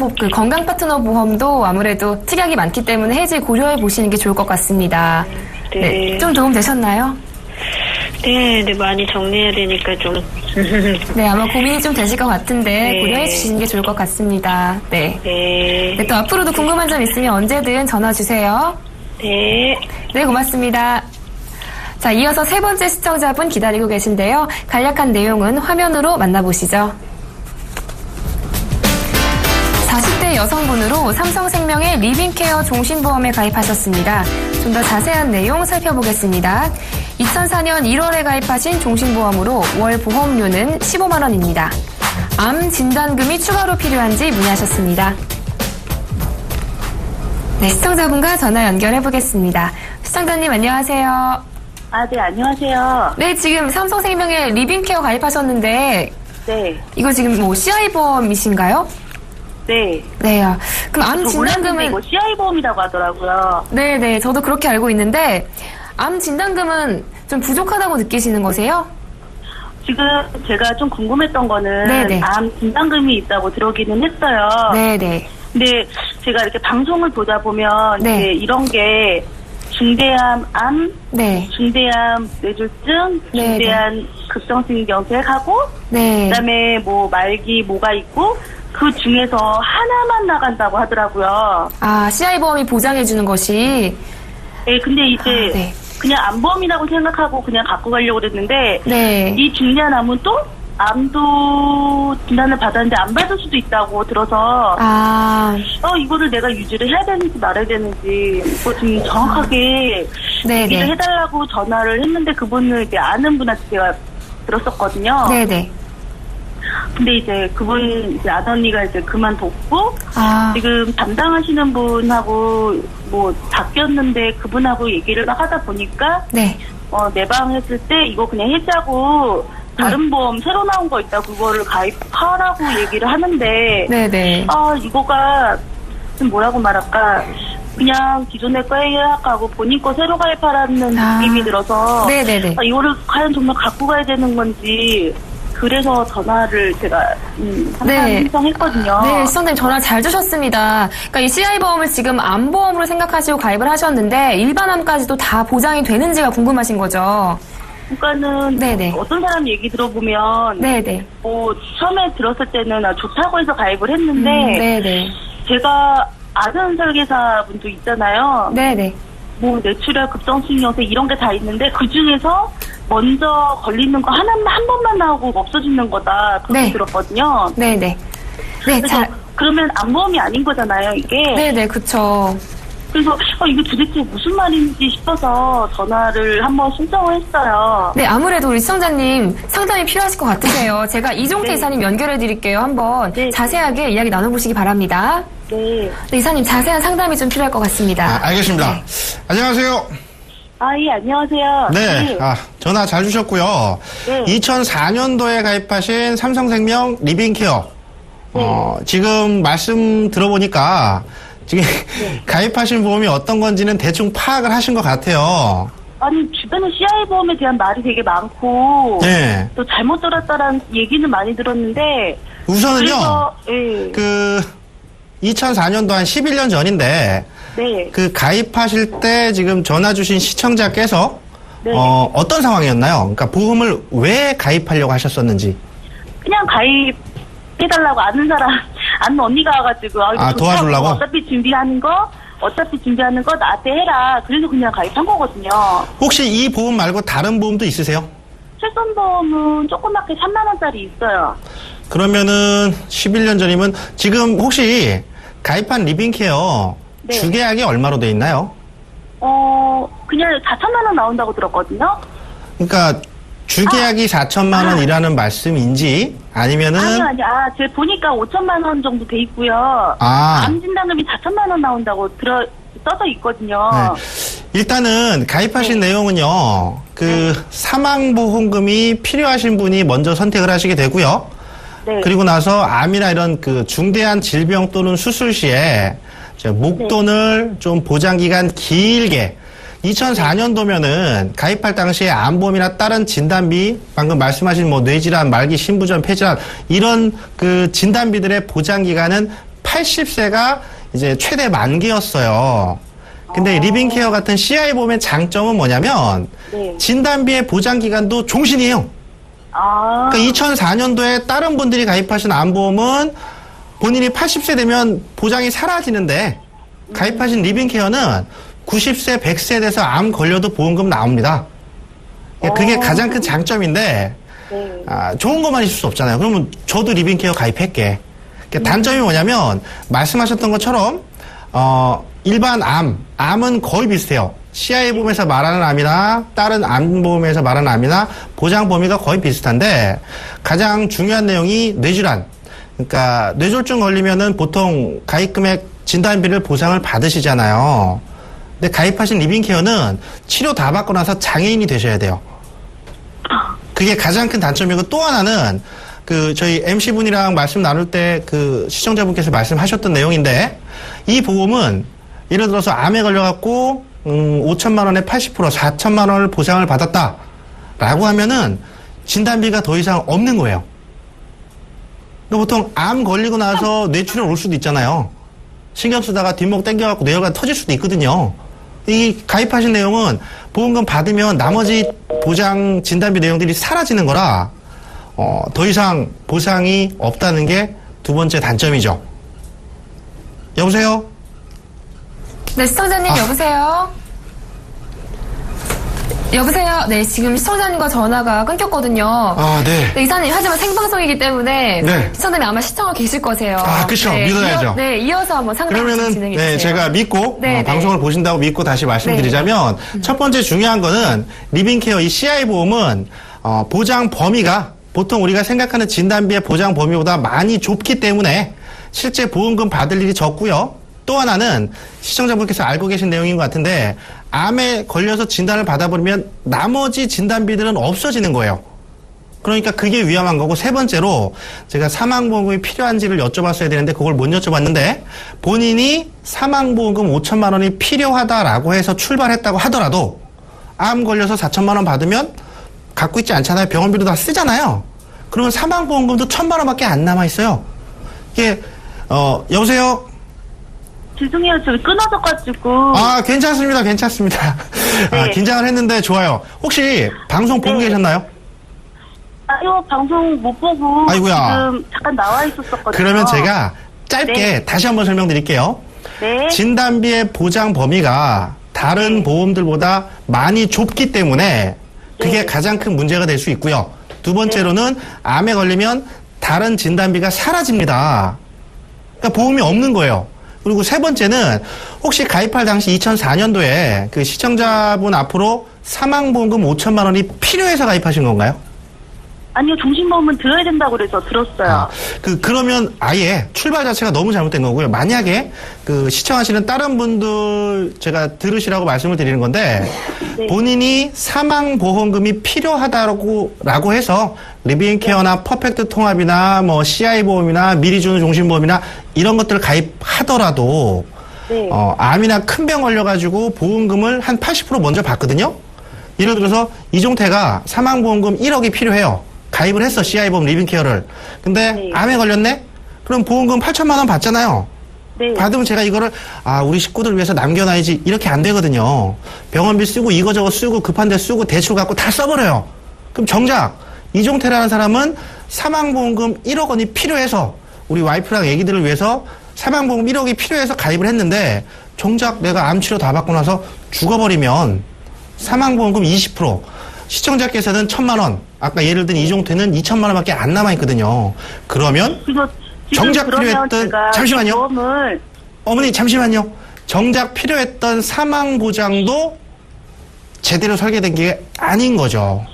파트너 보험도 아무래도 특약이 많기 때문에 해지 고려해 보시는 게 좋을 것 같습니다. 네, 좀 도움 되셨나요? 네, 많이 정리해야 되니까 좀. 네, 아마 고민이 좀 되실 것 같은데 네. 고려해 주시는 게 좋을 것 같습니다. 네. 네. 네, 또 앞으로도 궁금한 점 있으면 언제든 전화 주세요. 네. 네, 고맙습니다. 자, 이어서 세 번째 시청자분 기다리고 계신데요. 간략한 내용은 화면으로 만나보시죠. 40대 여성분으로 삼성생명의 리빙케어 종신보험에 가입하셨습니다. 좀 더 자세한 내용 살펴보겠습니다. 2004년 1월에 가입하신 종신보험으로 월 보험료는 15만 원입니다. 암 진단금이 추가로 필요한지 문의하셨습니다. 네, 시청자분과 전화 연결해 보겠습니다. 시청자님 안녕하세요. 네, 안녕하세요. 네, 지금 삼성생명의 리빙케어 가입하셨는데 네, 이거 지금 뭐 CI 보험이신가요? 네. 네, 그럼 암 저 몰랐는데 진단금은 이거 CI 보험이라고 하더라고요. 네, 저도 그렇게 알고 있는데 암 진단금은 좀 부족하다고 느끼시는 거세요? 지금 제가 좀 궁금했던 거는 네네. 암 진단금이 있다고 들어오기는 했어요. 네. 근데 제가 이렇게 방송을 보다 보면 네. 이제 이런 게 중대암 암, 네. 중대암 뇌졸중, 네, 중대암 급성심경색하고 네. 그다음에 뭐 말기 뭐가 있고 그 중에서 하나만 나간다고 하더라고요. 아, CI 보험이 보장해 주는 것이 네, 근데 이제 네. 그냥 암보험이라고 생각하고 그냥 갖고 가려고 그랬는데 네. 이 중대암은 또 암도 진단을 받았는데 안 받을 수도 있다고 들어서 이거를 내가 유지를 해야 되는지 말아야 되는지 이거 좀 정확하게 네네. 얘기를 해달라고 전화를 했는데 그분을 이제 아는 분한테 제가 들었었거든요. 네네. 근데 이제 그분 이제 아언니가 이제 그만뒀고 아. 지금 담당하시는 분하고 뭐 바뀌었는데 그분하고 얘기를 하다 보니까 네. 내방했을 때 이거 그냥 해지하고 다른 보험 새로 나온 거 있다 그거를 가입하라고 얘기를 하는데 네네. 이거가 좀 뭐라고 말할까 그냥 기존의 거 예약하고 본인 거 새로 가입하라는 느낌이 들어서 네네네. 이거를 과연 정말 갖고 가야 되는 건지 그래서 전화를 제가 네. 신청했거든요. 네, 시청자님 전화 잘 주셨습니다. 그러니까 이 CI 보험을 지금 암보험으로 생각하시고 가입을 하셨는데 일반암까지도 다 보장이 되는지가 궁금하신 거죠. 그러니까는 네네. 어떤 사람 얘기 들어보면 네네. 뭐 처음에 들었을 때는 좋다고 해서 가입을 했는데 네네. 제가 아는 설계사분도 있잖아요. 네네. 뭐 뇌출혈, 급성심경색 이런 게 다 있는데 그 중에서 먼저 걸리는 거 한 번만 나오고 없어지는 거다 그렇게 네. 들었거든요. 네네. 네, 그래서 그러면 암보험이 아닌 거잖아요, 이게. 네네, 그쵸. 그래서 이게 도대체 무슨 말인지 싶어서 전화를 한번 신청을 했어요. 네, 아무래도 우리 시청자님 상담이 필요하실 것 같으세요. 제가 이종태 네. 이사님 연결해 드릴게요. 한번 네. 자세하게 이야기 나눠보시기 바랍니다. 네. 네, 이사님 자세한 상담이 좀 필요할 것 같습니다. 알겠습니다. 네. 안녕하세요. 예, 안녕하세요. 네, 전화 잘 주셨고요. 네. 2004년도에 가입하신 삼성생명 리빙케어. 지금 말씀 들어보니까 지금 가입하신 보험이 어떤 건지는 대충 파악을 하신 것 같아요. 아니, 주변에 CI 보험에 대한 말이 되게 많고, 네. 또 잘못 들었다라는 얘기는 많이 들었는데, 우선은요, 그래서, 예. 2004년도 한 11년 전인데, 네. 가입하실 때 지금 전화 주신 시청자께서, 네. 어떤 상황이었나요? 그러니까 보험을 왜 가입하려고 하셨었는지. 그냥 가입해달라고 아는 언니가 와가지고, 아, 도와주려고? 어차피 준비하는 거 나한테 해라. 그래서 그냥 가입한 거거든요. 혹시 이 보험 말고 다른 보험도 있으세요? 실손보험은 조그맣게 3만원짜리 있어요. 그러면은 11년 전이면 지금 혹시 가입한 리빙케어 네. 주계약이 얼마로 돼 있나요? 그냥 4천만원 나온다고 들었거든요. 그러니까 주계약이 4천만 원이라는 말씀인지 아니면은 제가 보니까 5천만원 정도 돼 있고요. 아. 암 진단금이 4천만원 나온다고 써져 있거든요. 네. 일단은 가입하신 내용은요. 사망보험금이 필요하신 분이 먼저 선택을 하시게 되고요. 네. 그리고 나서 암이나 이런 중대한 질병 또는 수술 시에 목돈을 좀 보장기간 길게 2004년도면은 가입할 당시에 암보험이나 다른 진단비, 방금 말씀하신 뇌질환, 말기 신부전, 폐질환 이런 진단비들의 보장기간은 80세가 이제 최대 만기였어요. 근데 리빙케어 같은 CI 보험의 장점은 뭐냐면 네. 진단비의 보장기간도 종신이에요. 그러니까 2004년도에 다른 분들이 가입하신 암보험은 본인이 80세 되면 보장이 사라지는데 가입하신 리빙케어는 90세, 100세 돼서 암 걸려도 보험금 나옵니다. 그게 가장 큰 장점인데 좋은 것만 있을 수 없잖아요. 그러면 저도 리빙케어 가입할게. 단점이 뭐냐면 말씀하셨던 것처럼 일반 암은 거의 비슷해요. CI 보험에서 말하는 암이나 다른 암보험에서 말하는 암이나 보장 범위가 거의 비슷한데 가장 중요한 내용이 뇌질환. 그러니까 뇌졸중 걸리면은 보통 가입금액 진단비를 보상을 받으시잖아요. 근데 가입하신 리빙케어는 치료 다 받고 나서 장애인이 되셔야 돼요. 그게 가장 큰 단점이고 또 하나는 저희 MC분이랑 말씀 나눌 때 시청자분께서 말씀하셨던 내용인데 이 보험은 예를 들어서 암에 걸려갖고 5천만 원에 80% 4천만 원을 보상을 받았다라고 하면은 진단비가 더 이상 없는 거예요. 보통 암 걸리고 나서 뇌출혈 올 수도 있잖아요. 신경 쓰다가 뒷목 당겨갖고 뇌혈관 터질 수도 있거든요. 이 가입하신 내용은 보험금 받으면 나머지 보장 진단비 내용들이 사라지는 거라 더 이상 보상이 없다는 게 두 번째 단점이죠. 여보세요? 네, 시청자님 여보세요? 여보세요? 네, 지금 시청자님과 전화가 끊겼거든요. 아, 네. 네, 이사님, 하지만 생방송이기 때문에 네. 시청자님 아마 시청하고 계실 거세요. 그쵸. 네, 믿어야죠. 이어서 한번 상담 그러면은 진행해 주세요. 제가 믿고 네, 방송을 보신다고 믿고 다시 말씀드리자면 첫 번째 중요한 거는 리빙케어 이 CI 보험은 보장 범위가 보통 우리가 생각하는 진단비의 보장 범위보다 많이 좁기 때문에 실제 보험금 받을 일이 적고요. 또 하나는 시청자분께서 알고 계신 내용인 것 같은데 암에 걸려서 진단을 받아버리면 나머지 진단비들은 없어지는 거예요. 그러니까 그게 위험한 거고 세 번째로 제가 사망보험금이 필요한지를 여쭤봤어야 되는데 그걸 못 여쭤봤는데 본인이 사망보험금 5천만 원이 필요하다라고 해서 출발했다고 하더라도 암 걸려서 4천만 원 받으면 갖고 있지 않잖아요. 병원비도 다 쓰잖아요. 그러면 사망보험금도 1,000만 원밖에 안 남아있어요. 이게 여보세요? 죄송해요. 저 끊어져가지고. 괜찮습니다. 네. 긴장을 했는데 좋아요. 혹시 방송 보고 계셨나요? 아니요, 방송 못 보고. 아이고야. 지금 잠깐 나와 있었거든요. 그러면 제가 짧게 다시 한번 설명드릴게요. 네. 진단비의 보장 범위가 다른 보험들보다 많이 좁기 때문에 그게 가장 큰 문제가 될 수 있고요. 두 번째로는 암에 걸리면 다른 진단비가 사라집니다. 그러니까 보험이 없는 거예요. 그리고 세 번째는 혹시 가입할 당시 2004년도에 시청자분 앞으로 사망보험금 5천만 원이 필요해서 가입하신 건가요? 아니요, 종신보험은 들어야 된다고 그래서 들었어요. 그러면 아예 출발 자체가 너무 잘못된 거고요. 만약에 시청하시는 다른 분들 제가 들으시라고 말씀을 드리는 건데 네. 본인이 사망보험금이 필요하다고 해서 리빙케어나 퍼펙트 통합이나 CI 보험이나 미리 주는 종신보험이나 이런 것들을 가입하더라도 네. 암이나 큰 병 걸려가지고 보험금을 한 80% 먼저 받거든요. 예를 들어서 이종태가 사망보험금 1억이 필요해요. 가입을 했어, CI보험 리빙케어를. 근데 네. 암에 걸렸네? 그럼 보험금 8천만 원 받잖아요. 네. 받으면 제가 이거를 우리 식구들 위해서 남겨놔야지 이렇게 안 되거든요. 병원비 쓰고 이거저거 쓰고 급한 데 쓰고 대출 갖고 다 써버려요. 그럼 정작 이종태라는 사람은 사망보험금 1억 원이 필요해서 우리 와이프랑 애기들을 위해서 사망보험 1억이 필요해서 가입을 했는데 정작 내가 암치료 다 받고 나서 죽어버리면 사망보험금 20%, 시청자께서는 1,000만 원, 아까 예를 든 이종태는 2천만 원밖에 안 남아있거든요. 그러면 정작 필요했던, 잠시만요. 보험을 어머니 잠시만요. 정작 필요했던 사망보장도 제대로 설계된 게 아닌 거죠.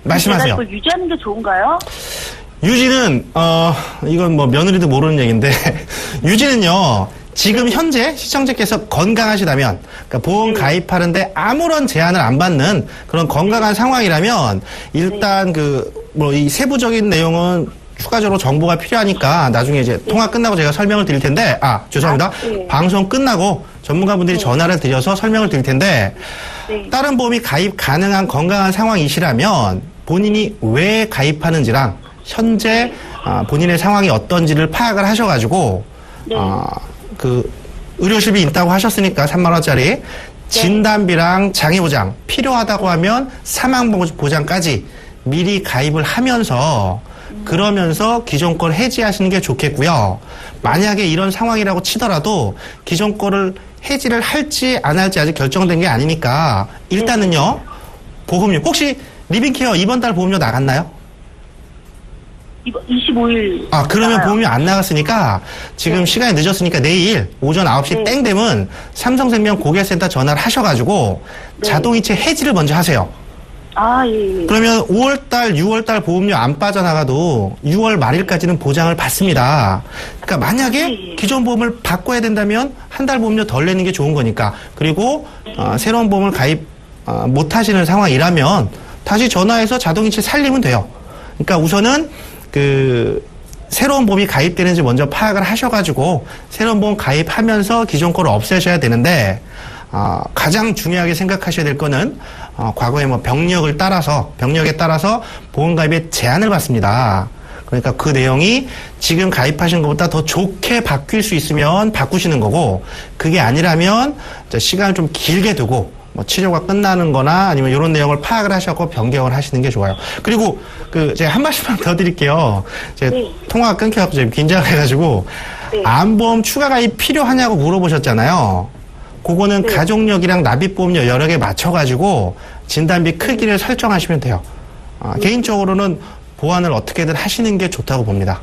말씀하세요. 그걸 유지하는 게 좋은가요? 유지는 이건 뭐 며느리도 모르는 얘기인데 유지는요. 지금 현재 시청자께서 건강하시다면, 그러니까 보험 가입하는데 아무런 제한을 안 받는 그런 건강한 상황이라면 일단 이 세부적인 내용은 추가적으로 정보가 필요하니까 나중에 이제 통화 끝나고 제가 설명을 드릴 텐데, 죄송합니다. 네. 방송 끝나고 전문가분들이 전화를 드려서 설명을 드릴 텐데, 네. 다른 보험이 가입 가능한 건강한 상황이시라면 본인이 왜 가입하는지랑 현재 본인의 상황이 어떤지를 파악을 하셔가지고, 네. 의료실비 있다고 하셨으니까 3만 원짜리 진단비랑 장애보장 필요하다고 하면 사망보장까지 미리 가입을 하면서 그러면서 기존 걸 해지하시는 게 좋겠고요. 만약에 이런 상황이라고 치더라도 기존 거를 해지를 할지 안 할지 아직 결정된 게 아니니까 일단은요. 보험료 혹시 리빙케어 이번 달 보험료 나갔나요? 이거 25일. 그러면 나가요. 보험료 안 나갔으니까 지금 시간이 늦었으니까 내일 오전 9시 땡 되면 삼성생명 고객센터 전화를 하셔가지고 자동이체 해지를 먼저 하세요. 예. 그러면 5월달, 6월달 보험료 안 빠져나가도 6월 말일까지는 보장을 받습니다. 그러니까 만약에 기존 보험을 바꿔야 된다면 한 달 보험료 덜 내는 게 좋은 거니까. 그리고 새로운 보험을 가입 못 하시는 상황이라면 다시 전화해서 자동이체 살리면 돼요. 그러니까 우선은 새로운 보험이 가입되는지 먼저 파악을 하셔가지고 새로운 보험 가입하면서 기존 거를 없애셔야 되는데 가장 중요하게 생각하셔야 될 거는 과거에 병력에 따라서 보험 가입에 제한을 받습니다. 그러니까 그 내용이 지금 가입하신 것보다 더 좋게 바뀔 수 있으면 바꾸시는 거고, 그게 아니라면 시간을 좀 길게 두고 치료가 끝나는 거나 아니면 이런 내용을 파악을 하셔서 변경을 하시는 게 좋아요. 그리고 제가 한 말씀만 더 드릴게요. 제가 통화가 끊겨갖고 지금 긴장해가지고 암보험 추가 가입 필요하냐고 물어보셨잖아요. 그거는 가족력이랑 납입보험료 여러 개 맞춰가지고 진단비 크기를 설정하시면 돼요. 개인적으로는 보완을 어떻게든 하시는 게 좋다고 봅니다.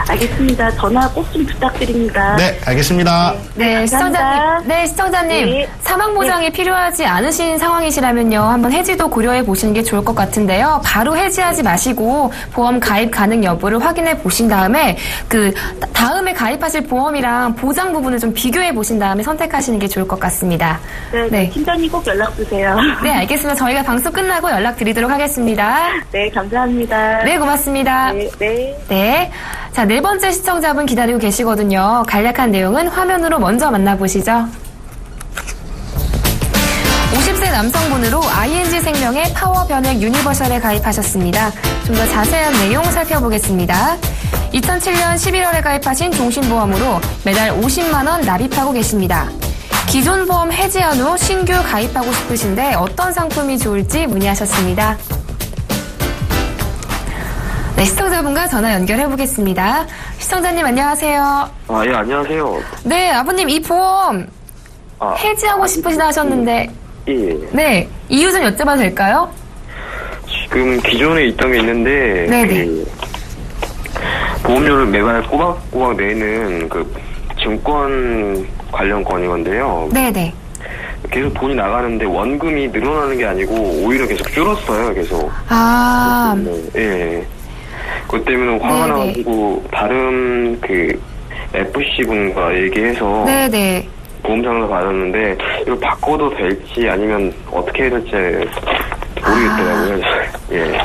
알겠습니다. 전화 꼭 좀 부탁드립니다. 네, 알겠습니다. 네, 감사합니다. 시청자님. 네. 사망보장이 필요하지 않으신 상황이시라면요. 한번 해지도 고려해 보시는 게 좋을 것 같은데요. 바로 해지하지 마시고 보험 가입 가능 여부를 확인해 보신 다음에 다음에 가입하실 보험이랑 보장 부분을 좀 비교해 보신 다음에 선택하시는 게 좋을 것 같습니다. 네. 팀장님 꼭 연락 주세요. 네, 알겠습니다. 저희가 방송 끝나고 연락드리도록 하겠습니다. 네, 감사합니다. 네, 고맙습니다. 네. 자, 네 번째 시청자분 기다리고 계시거든요. 간략한 내용은 화면으로 먼저 만나보시죠. 50세 남성분으로 ING생명의 파워변액 유니버셜에 가입하셨습니다. 좀 더 자세한 내용 살펴보겠습니다. 2007년 11월에 가입하신 종신보험으로 매달 50만 원 납입하고 계십니다. 기존 보험 해지한 후 신규 가입하고 싶으신데 어떤 상품이 좋을지 문의하셨습니다. 네, 시청자분과 전화 연결해 보겠습니다. 시청자님 안녕하세요. 예, 안녕하세요. 네, 아버님 이 보험 해지하고 싶으시다 하셨는데 예. 네, 이유 좀 여쭤봐도 될까요? 지금 기존에 있던 게 있는데 네네. 보험료를 매달 꼬박꼬박 내는 증권 관련 건이건데요. 네네. 계속 돈이 나가는데 원금이 늘어나는 게 아니고 오히려 계속 줄었어요. 계속. 예. 그것 때문에 화가 나가지고 다른 FC분과 얘기해서 네네. 보험상을 받았는데 이걸 바꿔도 될지 아니면 어떻게 해야 될지 모르겠더라고요. 예.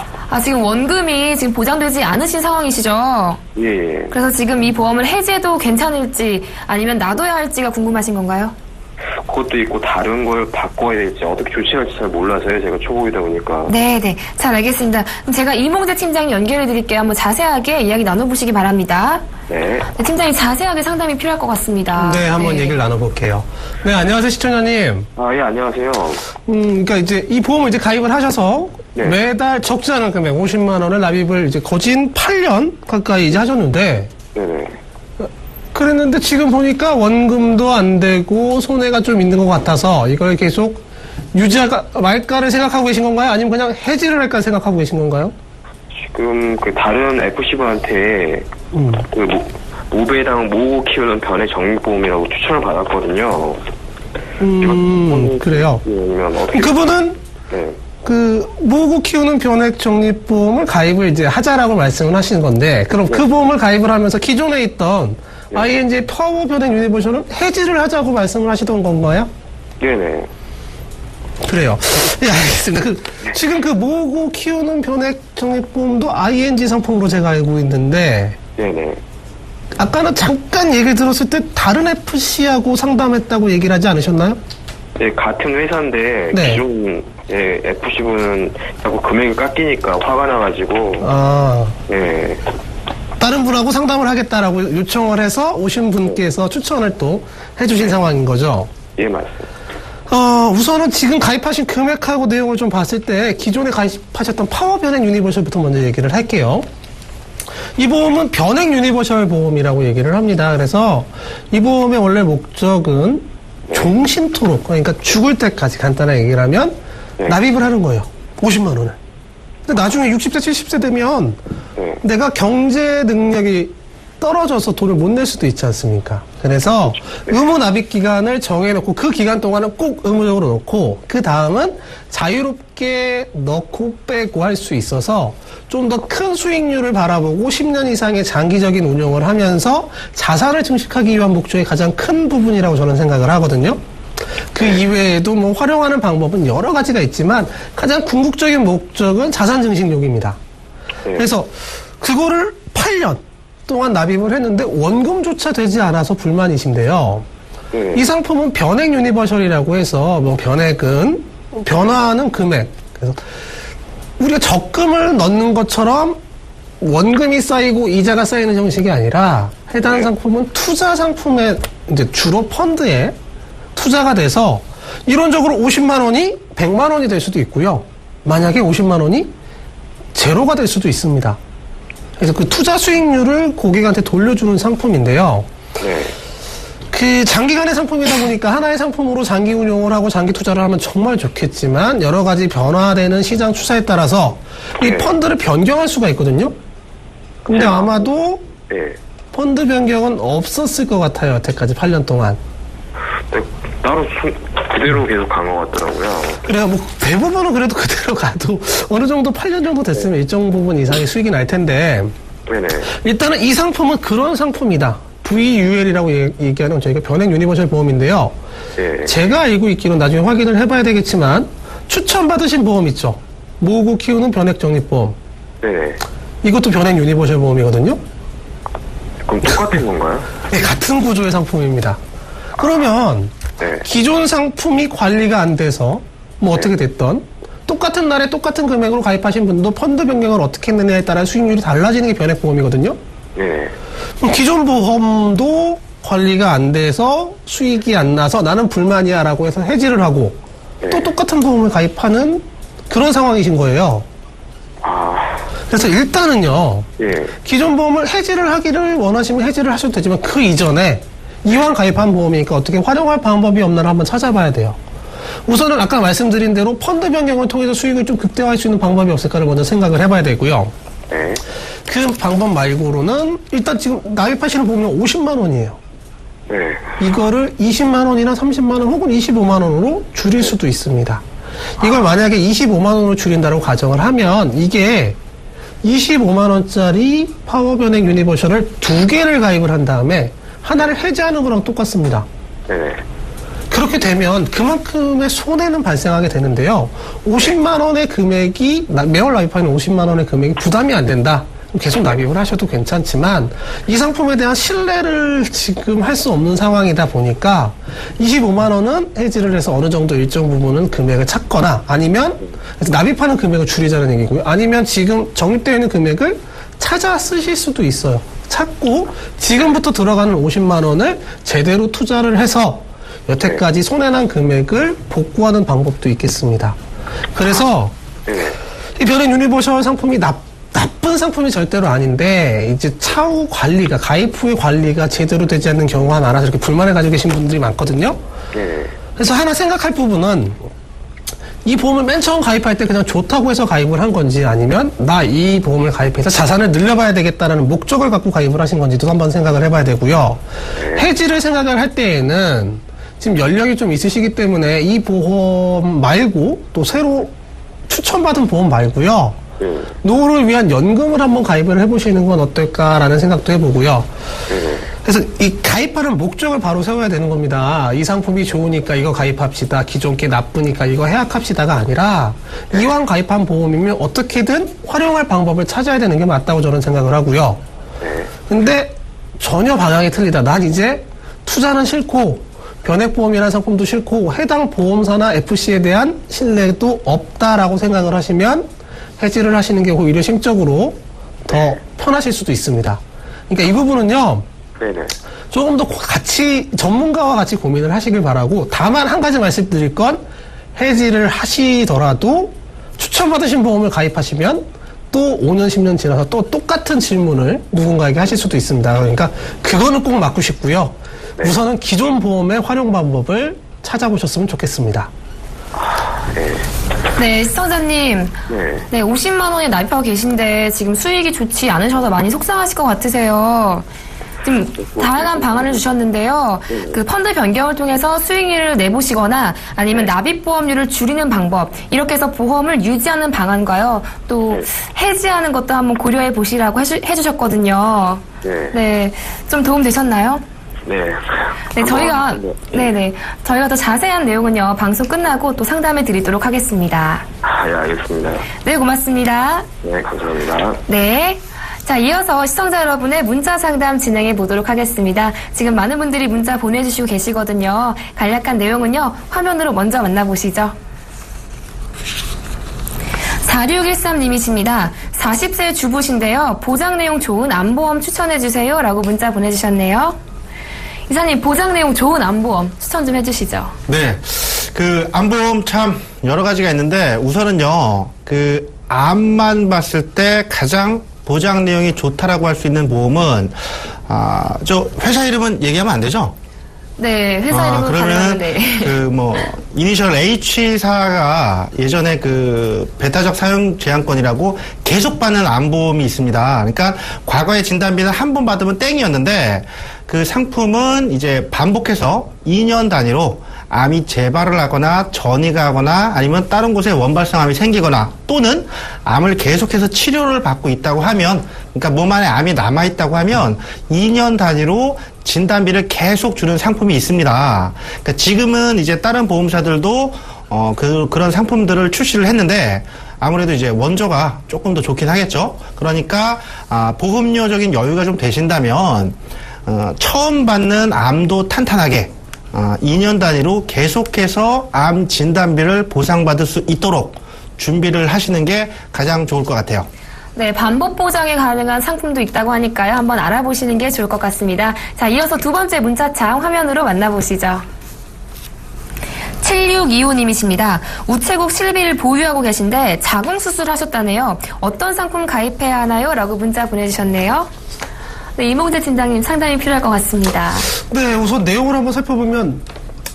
지금 원금이 지금 보장되지 않으신 상황이시죠? 예. 그래서 지금 이 보험을 해지해도 괜찮을지 아니면 놔둬야 할지가 궁금하신 건가요? 그것도 있고 다른 걸 바꿔야 될지 어떻게 조치할지 잘 몰라서요. 제가 초보이다 보니까. 네네. 잘 알겠습니다. 그럼 제가 이몽재 팀장 연결해 드릴게요. 한번 자세하게 이야기 나눠보시기 바랍니다. 네. 네, 팀장님 자세하게 상담이 필요할 것 같습니다. 네, 한번 얘기를 나눠볼게요. 네, 안녕하세요, 시청자님. 예, 안녕하세요. 그러니까 이제 이 보험을 이제 가입을 하셔서 네. 매달 적지 않은 금액 50만 원을 납입을 이제 거진 8년 가까이 이제 하셨는데 네네. 그랬는데 지금 보니까 원금도 안 되고 손해가 좀 있는 것 같아서 이걸 계속 유지할까 말까를 생각하고 계신 건가요? 아니면 그냥 해지를 할까 생각하고 계신 건가요? 지금 그 다른 FC분한테 그 모배당 모으고 키우는 변의 적립보험이라고 추천을 받았거든요. 그래요. 아니면 어떻게? 그분은 네. 그 모으고 키우는 변액 적립보험을 가입을 이제 하자라고 말씀을 하시는 건데 그럼 그 보험을 가입을 하면서 기존에 있던 ING 파워 변액 유니버셜은 해지를 하자고 말씀을 하시던 건가요? 네네. 그래요. 예, 알겠습니다. 지금 그 모으고 키우는 변액 적립보험도 ING 상품으로 제가 알고 있는데 네네. 아까는 잠깐 얘기를 들었을 때 다른 FC하고 상담했다고 얘기를 하지 않으셨나요? 네, 같은 회사인데 네. 기존 FC분은 자꾸 금액이 깎이니까 화가 나가지고 네. 다른 분하고 상담을 하겠다라고 요청을 해서 오신 분께서 추천을 또 해주신 상황인 거죠? 예, 맞습니다. 우선은 지금 가입하신 금액하고 내용을 좀 봤을 때 기존에 가입하셨던 파워 변액 유니버셜부터 먼저 얘기를 할게요. 이 보험은 변액 유니버셜 보험이라고 얘기를 합니다. 그래서 이 보험의 원래 목적은 종신토록, 그러니까 죽을 때까지 간단하게 얘기를 하면 납입을 하는 거예요. 50만 원을. 근데 나중에 60세, 70세 되면 내가 경제 능력이 떨어져서 돈을 못 낼 수도 있지 않습니까? 그래서 의무 납입 기간을 정해놓고 그 기간 동안은 꼭 의무적으로 넣고 그 다음은 자유롭게 넣고 빼고 할 수 있어서 좀 더 큰 수익률을 바라보고 10년 이상의 장기적인 운용을 하면서 자산을 증식하기 위한 목적이 가장 큰 부분이라고 저는 생각을 하거든요. 그 이외에도 뭐 활용하는 방법은 여러 가지가 있지만 가장 궁극적인 목적은 자산 증식용입니다. 그래서 그거를 8년 동안 납입을 했는데 원금조차 되지 않아서 불만이신데요. 이 상품은 변액 유니버셜이라고 해서 뭐 변액은 변화하는 금액. 그래서 우리가 적금을 넣는 것처럼 원금이 쌓이고 이자가 쌓이는 형식이 아니라 해당 상품은 투자 상품에 이제 주로 펀드에 투자가 돼서 이론적으로 50만 원이 100만 원이 될 수도 있고요. 만약에 50만 원이 제로가 될 수도 있습니다. 그래서 그 투자 수익률을 고객한테 돌려주는 상품인데요. 그 장기간의 상품이다 보니까 하나의 상품으로 장기 운용을 하고 장기 투자를 하면 정말 좋겠지만 여러 가지 변화되는 시장 추세에 따라서 이 펀드를 변경할 수가 있거든요. 근데 아마도 펀드 변경은 없었을 것 같아요. 여태까지 8년 동안. 따로 그대로 계속 간 것 같더라고요. 그래요. 뭐 대부분은 그래도 그대로 가도 어느 정도 8년 정도 됐으면 일정 부분 이상의 수익이 날 텐데 네네. 일단은 이 상품은 그런 상품이다. VUL이라고 얘기하는 저희가 변액 유니버셜 보험인데요. 제가 알고 있기로는 나중에 확인을 해봐야 되겠지만 추천받으신 보험 있죠. 모으고 키우는 변액 적립보험. 네네. 이것도 변액 유니버셜 보험이거든요. 그럼 똑같은 건가요? 네, 같은 구조의 상품입니다. 그러면 기존 상품이 관리가 안 돼서 뭐 어떻게 됐던 똑같은 날에 똑같은 금액으로 가입하신 분도 펀드 변경을 어떻게 했느냐에 따라 수익률이 달라지는 게 변액 보험이거든요. 그럼 기존 보험도 관리가 안 돼서 수익이 안 나서 나는 불만이야 라고 해서 해지를 하고 또 똑같은 보험을 가입하는 그런 상황이신 거예요. 그래서 일단은요. 기존 보험을 해지를 하기를 원하시면 해지를 하셔도 되지만 그 이전에 이왕 가입한 보험이니까 어떻게 활용할 방법이 없나를 한번 찾아봐야 돼요. 우선은 아까 말씀드린 대로 펀드 변경을 통해서 수익을 좀 극대화할 수 있는 방법이 없을까를 먼저 생각을 해봐야 되고요. 그 방법 말고는 일단 지금 납입하시는 보험은 50만 원이에요. 이거를 20만 원이나 30만 원 혹은 25만 원으로 줄일 수도 있습니다. 이걸 만약에 25만 원으로 줄인다고 가정을 하면 이게 25만 원짜리 파워 변액 유니버셜을 2개를 가입을 한 다음에 하나를 해지하는 거랑 똑같습니다. 그렇게 되면 그만큼의 손해는 발생하게 되는데요. 50만 원의 금액이 매월 납입하는 50만 원의 금액이 부담이 안 된다. 계속 납입을 하셔도 괜찮지만 이 상품에 대한 신뢰를 지금 할 수 없는 상황이다 보니까 25만 원은 해지를 해서 어느 정도 일정 부분은 금액을 찾거나 아니면 납입하는 금액을 줄이자는 얘기고요. 아니면 지금 적립되어 있는 금액을 찾아 쓰실 수도 있어요. 찾고 지금부터 들어가는 50만 원을 제대로 투자를 해서 여태까지 손해난 금액을 복구하는 방법도 있겠습니다. 그래서 이 별의 유니버셜 상품이 나쁜 상품이 절대로 아닌데 이제 차후 관리가 가입 후의 관리가 제대로 되지 않는 경우가 많아서 이렇게 불만을 가지고 계신 분들이 많거든요. 그래서 하나 생각할 부분은 이 보험을 맨 처음 가입할 때 그냥 좋다고 해서 가입을 한 건지 아니면 나 이 보험을 가입해서 자산을 늘려봐야 되겠다라는 목적을 갖고 가입을 하신 건지도 한번 생각을 해봐야 되고요. 해지를 생각을 할 때에는 지금 연령이 좀 있으시기 때문에 이 보험 말고 또 새로 추천받은 보험 말고요. 노후를 위한 연금을 한번 가입을 해보시는 건 어떨까라는 생각도 해보고요. 그래서 이 가입하는 목적을 바로 세워야 되는 겁니다. 이 상품이 좋으니까 이거 가입합시다. 기존 게 나쁘니까 이거 해약합시다가 아니라 이왕 가입한 보험이면 어떻게든 활용할 방법을 찾아야 되는 게 맞다고 저는 생각을 하고요. 근데 전혀 방향이 틀리다. 난 이제 투자는 싫고 변액보험이라는 상품도 싫고 해당 보험사나 FC에 대한 신뢰도 없다라고 생각을 하시면 해지를 하시는 게 오히려 심적으로 더 편하실 수도 있습니다. 그러니까 이 부분은요. 조금 더 같이 전문가와 같이 고민을 하시길 바라고 다만 한 가지 말씀드릴 건 해지를 하시더라도 추천받으신 보험을 가입하시면 또 5년 10년 지나서 또 똑같은 질문을 누군가에게 하실 수도 있습니다. 그러니까 그거는 꼭 막고 싶고요. 우선은 기존 보험의 활용 방법을 찾아보셨으면 좋겠습니다. 네, 시청자님. 네, 50만 원에 납입하고 계신데 지금 수익이 좋지 않으셔서 많이 속상하실 것 같으세요. 지금 다양한 방안을 주셨는데요. 그 펀드 변경을 통해서 수익률을 내보시거나 아니면 납입보험료를 줄이는 방법, 이렇게 해서 보험을 유지하는 방안과요. 또 해지하는 것도 한번 고려해 보시라고 해주셨거든요. 네, 좀 도움 되셨나요? 네, 저희가 더 자세한 내용은요, 방송 끝나고 또 상담해 드리도록 하겠습니다. 예, 알겠습니다. 네, 고맙습니다. 네, 감사합니다. 네. 자, 이어서 시청자 여러분의 문자 상담 진행해 보도록 하겠습니다. 지금 많은 분들이 문자 보내주시고 계시거든요. 간략한 내용은요, 화면으로 먼저 만나보시죠. 4613님이십니다. 40세 주부신데요. 보장 내용 좋은 암보험 추천해주세요. 라고 문자 보내주셨네요. 이사님, 보장 내용 좋은 암보험 추천 좀 해주시죠. 네. 그 암보험 참 여러 가지가 있는데 우선은요. 그 암만 봤을 때 가장 보장 내용이 좋다라고 할 수 있는 보험은 저 회사 이름은 얘기하면 안 되죠? 네, 회사 이름은 그러면 네. 그 뭐 이니셜 H사가 예전에 그 배타적 사용 제한권이라고 계속 받는 암보험이 있습니다. 그러니까 과거에 진단비는 한 번 받으면 땡이었는데 그 상품은 이제 반복해서 2년 단위로 암이 재발을 하거나 전이가 하거나 아니면 다른 곳에 원발성암이 생기거나 또는 암을 계속해서 치료를 받고 있다고 하면, 그러니까 몸 안에 암이 남아있다고 하면 2년 단위로 진단비를 계속 주는 상품이 있습니다. 그러니까 지금은 이제 다른 보험사들도 그런 상품들을 출시를 했는데 아무래도 이제 원조가 조금 더 좋긴 하겠죠. 그러니까 보험료적인 여유가 좀 되신다면 처음 받는 암도 탄탄하게 2년 단위로 계속해서 암 진단비를 보상받을 수 있도록 준비를 하시는 게 가장 좋을 것 같아요. 네, 반복 보장이 가능한 상품도 있다고 하니까요. 한번 알아보시는 게 좋을 것 같습니다. 자, 이어서 두 번째 문자창 화면으로 만나보시죠. 7625님이십니다. 우체국 실비를 보유하고 계신데 자궁수술 하셨다네요. 어떤 상품 가입해야 하나요? 라고 문자 보내주셨네요. 네, 이몽재 팀장님 상담이 필요할 것 같습니다. 네, 우선 내용을 한번 살펴보면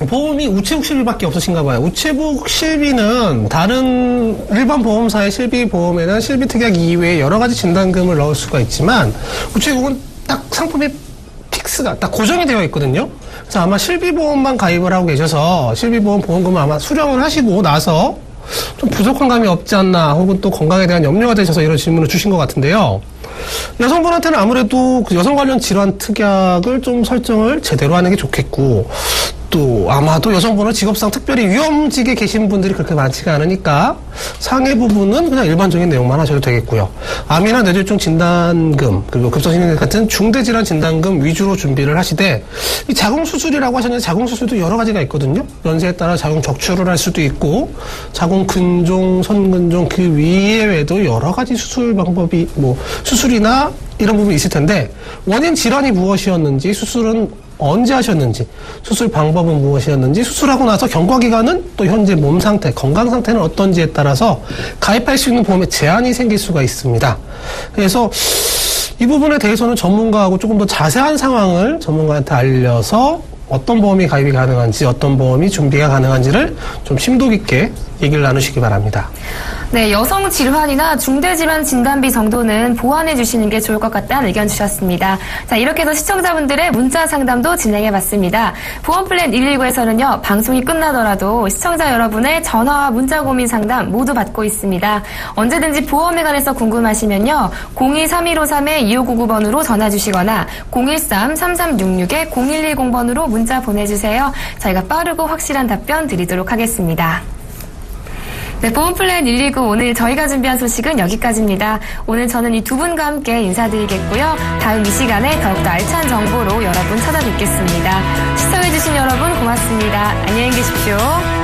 보험이 우체국 실비밖에 없으신가 봐요. 우체국 실비는 다른 일반 보험사의 실비 보험에는 실비 특약 이외에 여러 가지 진단금을 넣을 수가 있지만 우체국은 딱 상품의 픽스가 딱 고정이 되어 있거든요. 그래서 아마 실비보험만 가입을 하고 계셔서 실비보험 보험금을 아마 수령을 하시고 나서 좀 부족한 감이 없지 않나 혹은 또 건강에 대한 염려가 되셔서 이런 질문을 주신 것 같은데요. 여성분한테는 아무래도 그 여성 관련 질환 특약을 좀 설정을 제대로 하는 게 좋겠고 또 아마도 여성분은 직업상 특별히 위험직에 계신 분들이 그렇게 많지가 않으니까 상해 부분은 그냥 일반적인 내용만 하셔도 되겠고요. 암이나 뇌졸중 진단금 그리고 급성신경 같은 중대질환 진단금 위주로 준비를 하시되 이 자궁수술이라고 하셨는데 자궁수술도 여러 가지가 있거든요. 연세에 따라 자궁 적출을 할 수도 있고 자궁 근종, 선근종 그 위에도 여러 가지 수술 방법이 수술이나 이런 부분이 있을 텐데 원인 질환이 무엇이었는지 수술은 언제 하셨는지, 수술 방법은 무엇이었는지, 수술하고 나서 경과기간은 또 현재 몸 상태, 건강 상태는 어떤지에 따라서 가입할 수 있는 보험에 제한이 생길 수가 있습니다. 그래서 이 부분에 대해서는 전문가하고 조금 더 자세한 상황을 전문가한테 알려서 어떤 보험이 가입이 가능한지, 어떤 보험이 준비가 가능한지를 좀 심도 깊게 얘기를 나누시기 바랍니다. 네, 여성 질환이나 중대질환 진단비 정도는 보완해 주시는 게 좋을 것 같다는 의견 주셨습니다. 자, 이렇게 해서 시청자분들의 문자 상담도 진행해 봤습니다. 보험플랜 119에서는요, 방송이 끝나더라도 시청자 여러분의 전화와 문자 고민 상담 모두 받고 있습니다. 언제든지 보험에 관해서 궁금하시면요, 02-3153-2599번으로 전화 주시거나 013-3366-0110번으로 문자 보내주세요. 저희가 빠르고 확실한 답변 드리도록 하겠습니다. 네, 보험플랜 119 오늘 저희가 준비한 소식은 여기까지입니다. 오늘 저는 이 두 분과 함께 인사드리겠고요. 다음 이 시간에 더욱더 알찬 정보로 여러분 찾아뵙겠습니다. 시청해주신 여러분 고맙습니다. 안녕히 계십시오.